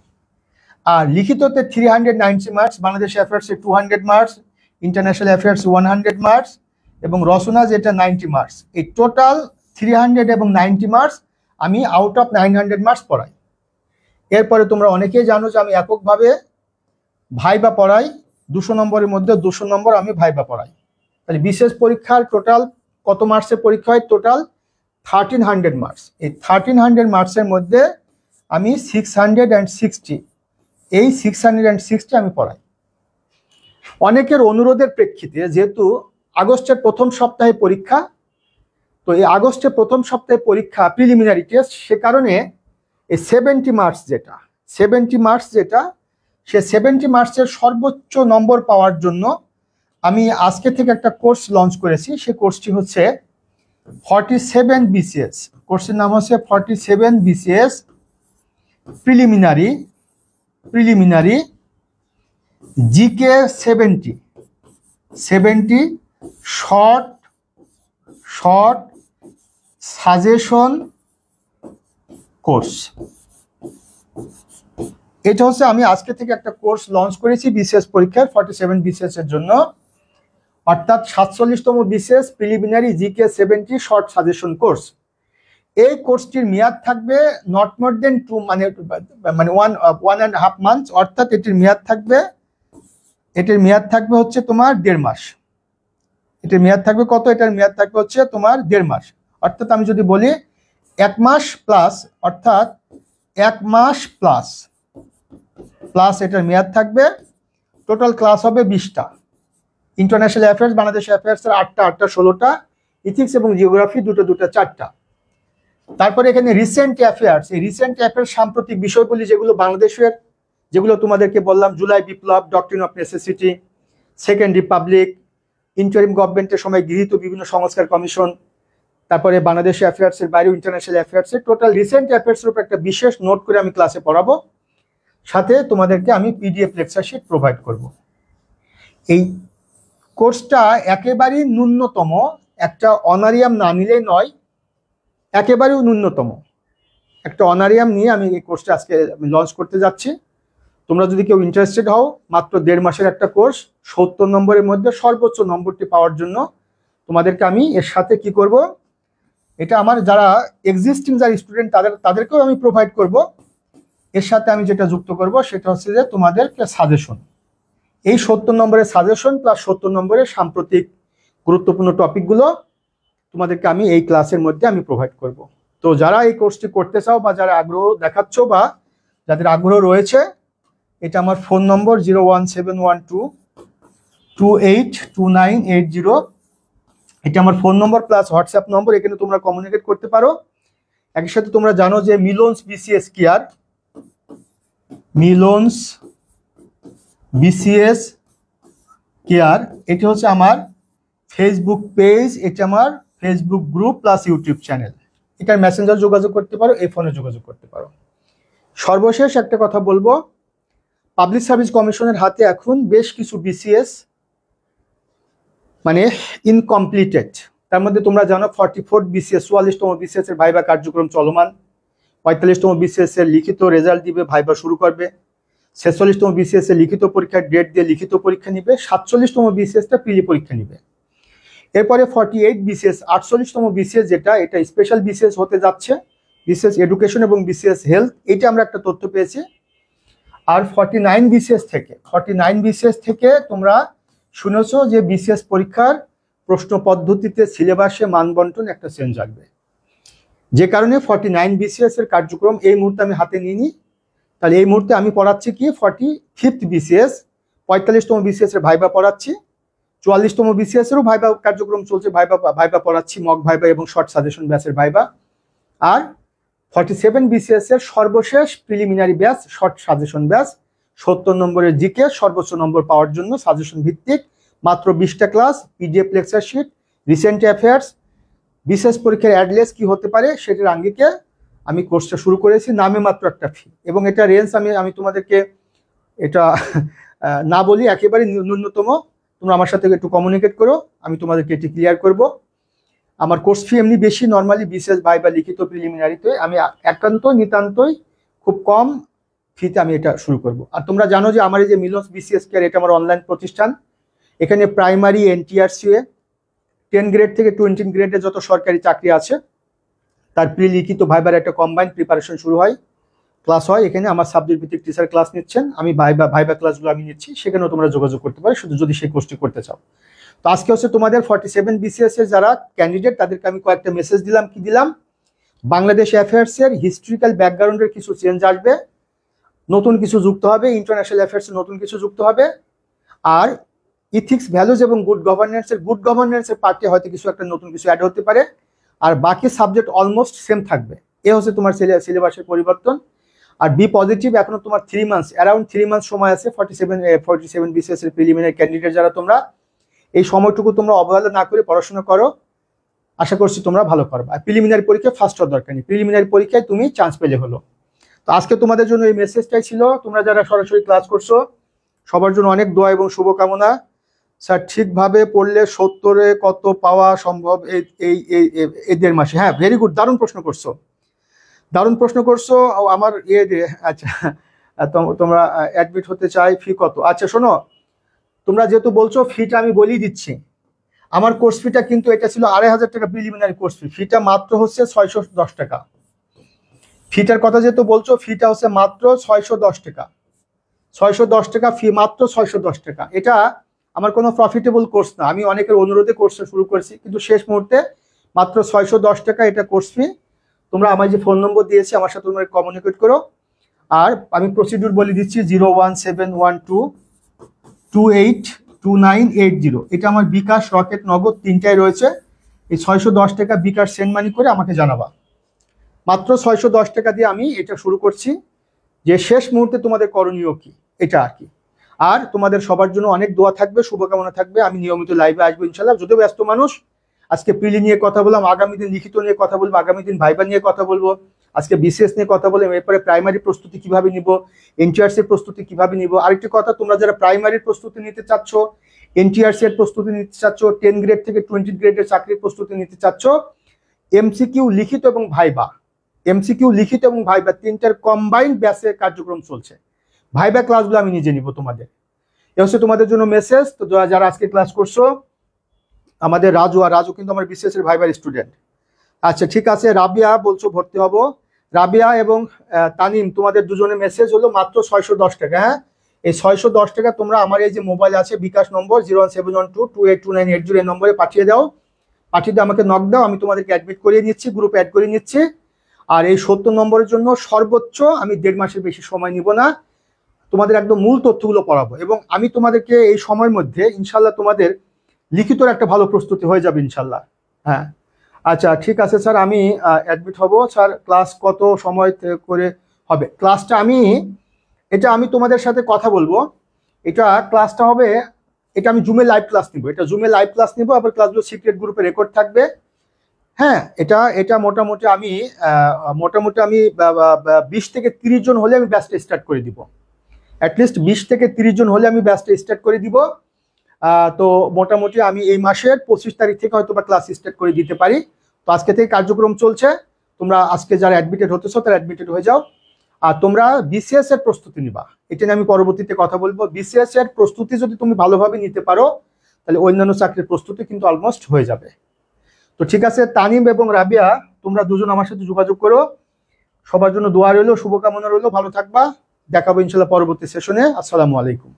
আর লিখিততে 390 মার্কস, বাংলাদেশ অ্যাফেয়ার্সে 200 মার্কস, ইন্টারন্যাশনাল অ্যাফেয়ার্স 100 মার্কস, এবং রচনা যেটা 90 মার্কস। এই টোটাল 300 এবং 90 মার্কস আমি আউট অফ 900 মার্কস পড়াই। এরপরে তোমরা অনেকেই জানো যে আমি এককভাবে ভাইবা পড়াই। 200 নম্বরের মধ্যে 200 নম্বর আমি ভাইবা পড়াই। তাহলে বিশেষ পরীক্ষার টোটাল কত মার্কসের পরীক্ষা হয়? Total 1300 marks. এই 1300 মার্কসের মধ্যে আমি 660, এই 660 আমি পড়াই। অনেকের অনুরোধের প্রেক্ষিতে, যেহেতু আগস্টের প্রথম সপ্তাহে পরীক্ষা, তো এই আগস্টের প্রথম সপ্তাহে পরীক্ষা প্রিলিমিনারি টেস্ট, সে কারণে এই 70 মার্কস যেটা সে 70 মার্কসের সর্বোচ্চ নম্বর পাওয়ার জন্য আমি আজকে থেকে একটা কোর্স লঞ্চ করেছি। সে কোর্সটি হচ্ছে 47 BCS। কোর্সের নাম হচ্ছে 47 BCS preliminary GK 70 short suggestion course. এটা হচ্ছে আমি আজকে থেকে একটা কোর্স লঞ্চ করেছি বিসিএস পরীক্ষার 47 BCS এর জন্য, অর্থাৎ 47তম BCS preliminary GK 70 short suggestion course. এই কোর্সটির মেয়াদ থাকবে নট মোর দেন 1.5 মান্থস, অর্থাৎ এটির মেয়াদ থাকবে হচ্ছে তোমার 1.5 মাস। এটির মেয়াদ থাকবে কত? এটার মেয়াদ থাকবে হচ্ছে তোমার 1.5 মাস। অর্থাৎ আমি যদি বলি 1 মাস প্লাস, অর্থাৎ 1 মাস প্লাস এটার মেয়াদ থাকবে। টোটাল ক্লাস হবে 20টা। ইন্টারন্যাশনাল অ্যাফেয়ার্স, বাংলাদেশ অ্যাফেয়ার্সের 8টা 16টা, ইথিক্স এবং জিওগ্রাফি 2টা 4টা। তারপরে এখানে রিসেন্ট অ্যাফেয়ার্স, এই রিসেন্ট অ্যাফেয়ার্স সাম্প্রতিক বিষয়গুলি যেগুলো বাংলাদেশের, যেগুলো তোমাদেরকে বললাম, জুলাই বিপ্লব, doctrine of necessity, second republic, interim গভর্নমেন্টের সময় গৃহীত বিভিন্ন সংস্কার কমিশন, তারপরে বাংলাদেশ অ্যাফেয়ার্সের বাইরেও ইন্টারন্যাশনাল অ্যাফেয়ার্সের টোটাল রিসেন্ট অ্যাফেয়ার্সের উপর একটা বিশেষ নোট করে আমি ক্লাসে পড়াবো, সাথে তোমাদেরকে আমি পিডিএফ লেকচার শিট প্রোভাইড করব। এই কোর্সটা একেবারেই ন্যূনতম, একটা অনারিয়াম না নিলেই নয়, একেবারেই ন্যূনতম একটা অনারিয়াম নিয়ে আমি এই কোর্সটা আজকে আমি লঞ্চ করতে যাচ্ছি। তোমরা যদি কেউ ইন্টারেস্টেড হও, মাত্র 1.5 মাসের একটা কোর্স, 70 নম্বরের মধ্যে সর্বোচ্চ নম্বরটি পাওয়ার জন্য তোমাদেরকে আমি এর সাথে কি করব, এটা আমার যারা এক্সিস্টিং যারা স্টুডেন্ট তাদেরকেও আমি প্রোভাইড করব। এর সাথে আমি যেটা যুক্ত করব সেটা হচ্ছে যে তোমাদেরকে সাজেশন, এই 70 নম্বরের সাজেশন প্লাস 70 নম্বরের সাম্প্রতিক গুরুত্বপূর্ণ টপিকগুলো তোমাদেরকে আমি এই ক্লাসের মধ্যে আমি প্রোভাইড করব। তো যারা এই কোর্সটি করতে চাও বা যারা আগ্রহ দেখাচ্ছ বা যাদের আগ্রহ রয়েছে, এটা আমার ফোন নম্বর 01712282980। এটা আমার ফোন নম্বর প্লাস হোয়াটসঅ্যাপ নম্বর, এখানে তোমরা কমিউনিকেট করতে পারো। একই সাথে তোমরা জানো যে Milon's BCS care, Milon's BCS care, এটি হচ্ছে আমার ফেসবুক পেজ, এটা আমার Facebook group plus YouTube channel. এটার মেসেঞ্জার যোগাযোগ করতে পারো, এই ফোনে যোগাযোগ করতে পারো। সর্বশেষ একটা কথা বলবো, পাবলিক সার্ভিস কমিশনের হাতে এখন বেশ কিছু বিসিএস মানে ইনকমপ্লিটেড, তার মধ্যে তোমরা জানো 44 বিসিএস, 44তম বিসিএস এর ভাইবা কার্যক্রম চলমান, 45তম বিসিএস এর লিখিত রেজাল্ট দিবে, ভাইবা শুরু করবে, 46তম বিসিএস এর লিখিত পরীক্ষার ডেট দিয়ে লিখিত পরীক্ষা নিবে, 47তম বিসিএসটা প্রিলি পরীক্ষা নিবে। এরপরে 48 বিসিএস, 48তম বিসিএস যেটা, এটা স্পেশাল বিসিএস হতে যাচ্ছে, বিসিএস এডুকেশন এবং বিসিএস হেলথ, এটা আমরা একটা তথ্য পেয়েছি। আর 49 বিসিএস থেকে তোমরা শুনেছো যে বিসিএস পরীক্ষার প্রশ্ন পদ্ধতিতে সিলেবাসে মানবন্টন একটা চেঞ্জ আসবে, যে কারণে 49 বিসিএস এর কার্যক্রম এই মুহূর্তে আমি হাতে নিইনি। তাহলে এই মুহূর্তে আমি পড়াচ্ছি কি 45th বিসিএস, 45তম বিসিএস এর ভাইবা পড়াচ্ছি, 44তম বিসিএস এরও ভাইবা কার্যক্রম চলছে, ভাইবা পড়াচ্ছি, মক ভাইবা এবং শর্ট সাজেশন ব্যাচের ভাইবা। আর 47 বিসিএস এর সর্বশেষ preliminary batch, short suggestion batch, 70 নম্বরের জিকে, সর্বোচ্চ নম্বর পাওয়ার জন্য সাজেশন ভিত্তিক মাত্র 20টা class, PDF lecture sheet, recent affairs, বিশেষ পরীক্ষার অ্যাডলেস কি হতে পারে সেটার আঙ্গিকে আমি কোর্সটা শুরু করেছি, নামে মাত্র একটা ফি। এবং এটা রেঞ্জ আমি তোমাদেরকে এটা না বলি, একেবারে ন্যূনতম। তোমরা আমার সাথে একটু কমিউনিকেট করো, আমি তোমাদেরকে এটি ক্লিয়ার করব। আমার কোর্স ফি এমনি বেশি, নর্মালি বিশেষ ভাইবা লিখিত প্রিলিমিনারিতে আমি নিতান্তই খুব কম ফিতে আমি এটা শুরু করব। আর তোমরা জানো যে আমার এই যে মিলনস বিসিএস কেয়ার, এটা আমার অনলাইন প্রতিষ্ঠান। এখানে প্রাইমারি এনটিআরসিএ 10 গ্রেড থেকে 20 গ্রেডের যত সরকারি চাকরি আছে তার প্রি লিখিত ভাইবার একটা কম্বাইন্ড প্রিপারেশন শুরু হয়, ক্লাস হয়। এখানে আমার সাবজেক্ট ভিত্তিক টিচার ক্লাস নিচ্ছেন, আমি ভাইবা ক্লাসগুলো আমি নিচ্ছি, সেখানেও তোমরা যোগাযোগ করতে পারো শুধু যদি সেই কোর্সটি করতে চাও। তো আজকে হচ্ছে তোমাদের 47 বিসিএস এর যারা ক্যান্ডিডেট তাদেরকে আমি কয়েকটা মেসেজ দিলাম। কি দিলাম? বাংলাদেশ অ্যাফেয়ার্সের হিস্ট্রিক্যাল ব্যাকগ্রাউন্ডের কিছু চেঞ্জ আসবে, নতুন কিছু যুক্ত হবে, ইন্টারন্যাশনাল অ্যাফেয়ার্সের নতুন কিছু যুক্ত হবে, আর ইথিক্স, ভ্যালুজ এবং গুড গভর্নেন্সের পার্টে হয়তো কিছু একটা নতুন কিছু অ্যাড হতে পারে, আর বাকি সাবজেক্ট অলমোস্ট সেম থাকবে। এ হচ্ছে তোমার সিলেবাসের পরিবর্তন। আর বি পজিটিভ, এখনো তোমার 3 মান্থস, অ্যারাউন্ড 3 মান্থস সময় আছে 47 বিসিএস এর প্রিলিমিনারি ক্যান্ডিডেট যারা তোমরা, এই সময়টুকু তোমরা অবহেলা না করে পড়াশোনা করো, আশা করছি তোমরা ভালো করবে। আর প্রিলিমিনারি পরীক্ষায় ফার্স্ট হওয়ার দরকার নেই, প্রিলিমিনারি পরীক্ষায় তুমি চান্স পেলে হলো। তো আজকে তোমাদের জন্য এই মেসেজটাই ছিল। তোমরা যারা সরাসরি ক্লাস করছো সবার জন্য অনেক দোয়া এবং শুভকামনা। স্যার ঠিকভাবে পড়লে 70-এ কত পাওয়া সম্ভব এই 1.5 মাসে? হ্যাঁ, ভেরি গুড, দারুণ প্রশ্ন করছো। আমার আচ্ছা, তোমরা অ্যাডমিট হতে চাই, ফি কত? আচ্ছা শোনো, তোমরা যেহেতু বলছো ফিটা আমি বলেই দিচ্ছি। আমার কোর্স ফিটা কিন্তু এটা ছিল 2,500 টাকা প্রিলিমিনারি কোর্স ফিটা মাত্র হচ্ছে 610 টাকা। ফিটার কথা যেহেতু বলছো, ফিটা হচ্ছে মাত্র 610 টাকা, 610 টাকা ফি, মাত্র 610 টাকা। এটা আমার কোনো প্রফিটেবল কোর্স না, আমি অনেকের অনুরোধে কোর্সটা শুরু করেছি, কিন্তু শেষ মুহূর্তে মাত্র 610 টাকা এটা কোর্স ফি। তোমরা আমার যে ফোন নম্বর দিয়েছি আমার সাথে তোমরা কমিউনিকেট করো। আর আমি প্রসিডিউর বলে দিচ্ছি, 01712282980, এটা আমার বিকাশ, রকেট, নগদ তিনটাই রয়েছে। এই 610 টাকা বিকাশ সেন্ড মানি করে আমাকে জানাবা। মাত্র 610 টাকা দিয়ে আমি এটা শুরু করছি, যে শেষ মুহূর্তে তোমাদের করণীয় কি এটা আর কি। আর তোমাদের সবার জন্য অনেক দোয়া থাকবে, শুভকামনা থাকবে। আমি নিয়মিত লাইভে আসবো ইনশাল্লাহ, যদিও ব্যস্ত মানুষ। আজকে প্রিলি নিয়ে কথা বললাম, আগামী দিন লিখিত নিয়ে কথা বলবো, আগামী দিন ভাইবা নিয়ে কথা বলবো, আজকে বিসিএস নিয়ে কথা বললাম, এরপরে প্রাইমারি প্রস্তুতি কিভাবে নিব, এনটিআরসি এর প্রস্তুতি কিভাবে নিব। আরেকটি কথা, তোমরা যারা প্রাইমারির প্রস্তুতি নিতে চাচ্ছ, এনটিআরসি এর প্রস্তুতি নিতে চাচ্ছ, 10 গ্রেড থেকে 20 গ্রেডের চাকরির প্রস্তুতি নিতে চাচ্ছ, এমসিকিউ লিখিত এবং ভাইবা, এমসিকিউ লিখিত এবং ভাইবা তিনটার কম্বাইন্ড ব্যাচে কার্যক্রম চলছে। ভাইবা ক্লাসগুলো আমি নিজে নিব তোমাদের। এ হচ্ছে তোমাদের জন্য মেসেজ। তো যারা আজকে ক্লাস করছো, আমাদের রাজু, আর রাজু কিন্তু আমার বিসিএস এর ভাইবার স্টুডেন্ট। আচ্ছা ঠিক আছে, রাবিয়া বলছো ভর্তি হব। রাবিয়া এবং তানিম, তোমাদের দুজনের মেসেজ হলো মাত্র 610 টাকা। হ্যাঁ, এই 610 টাকা তোমরা আমার এই যে মোবাইল আছে বিকাশ নম্বর 01712282980 এই নম্বরে পাঠিয়ে দাও। পাঠিয়ে দিয়ে আমাকে নক দাও, আমি তোমাদেরকে অ্যাডমিট করিয়ে নিচ্ছি, গ্রুপে অ্যাড করে নিচ্ছি। আর এই 70 নম্বরের জন্য সর্বোচ্চ আমি 1.5 মাসের বেশি সময় নিব না, তোমাদের একদম মূল তথ্যগুলো পড়াবো। এবং আমি তোমাদেরকে এই সময়ের মধ্যে ইনশাল্লাহ তোমাদের লিখিতর একটা ভালো প্রস্তুতি হয়ে যাবে ইনশাল্লাহ। হ্যাঁ আচ্ছা ঠিক আছে স্যার, আমি অ্যাডমিট হব। স্যার ক্লাস কত সময় করে হবে? ক্লাসটা আমি তোমাদের সাথে কথা বলবো। এটা ক্লাসটা হবে, এটা আমি জুমে লাইভ ক্লাস নিব, এটা জুমে লাইভ ক্লাস নিব, আবার ক্লাসগুলো সিক্রেট গ্রুপে রেকর্ড থাকবে। হ্যাঁ, এটা মোটামুটি আমি 20 থেকে 30 জন হলে আমি ব্যাচটা স্টার্ট করে দিব। অ্যাটলিস্ট 20 থেকে 30 জন হলে আমি ব্যাচটা স্টার্ট করে দিব। তো মোটামুটি আমি এই মাসের 25 তারিখ থেকে হয়তো বা ক্লাস স্টার্ট করে দিতে পারি। তো আজকে থেকে কার্যক্রম চলছে, তোমরা আজকে যারা অ্যাডমিটেড হতেছো তারা অ্যাডমিটেড হয়ে যাও। আর তোমরা বিসিএস এর প্রস্তুতি নিবা, এটা নিয়ে আমি পরবর্তীতে কথা বলবো। বিসিএস এর প্রস্তুতি যদি তুমি ভালোভাবে নিতে পারো, তাহলে অন্যান্য চাকরির প্রস্তুতি কিন্তু অলমোস্ট হয়ে যাবে। তো ঠিক আছে, তানিম এবং রাবিয়া, তোমরা দুজন আমার সাথে যোগাযোগ করো। সবার জন্য দোয়া রইলো, শুভকামনা রইলো, ভালো থাকবা। দেখাবো ইনশাল্লাহ পরবর্তী সেশনে। আসসালামু আলাইকুম।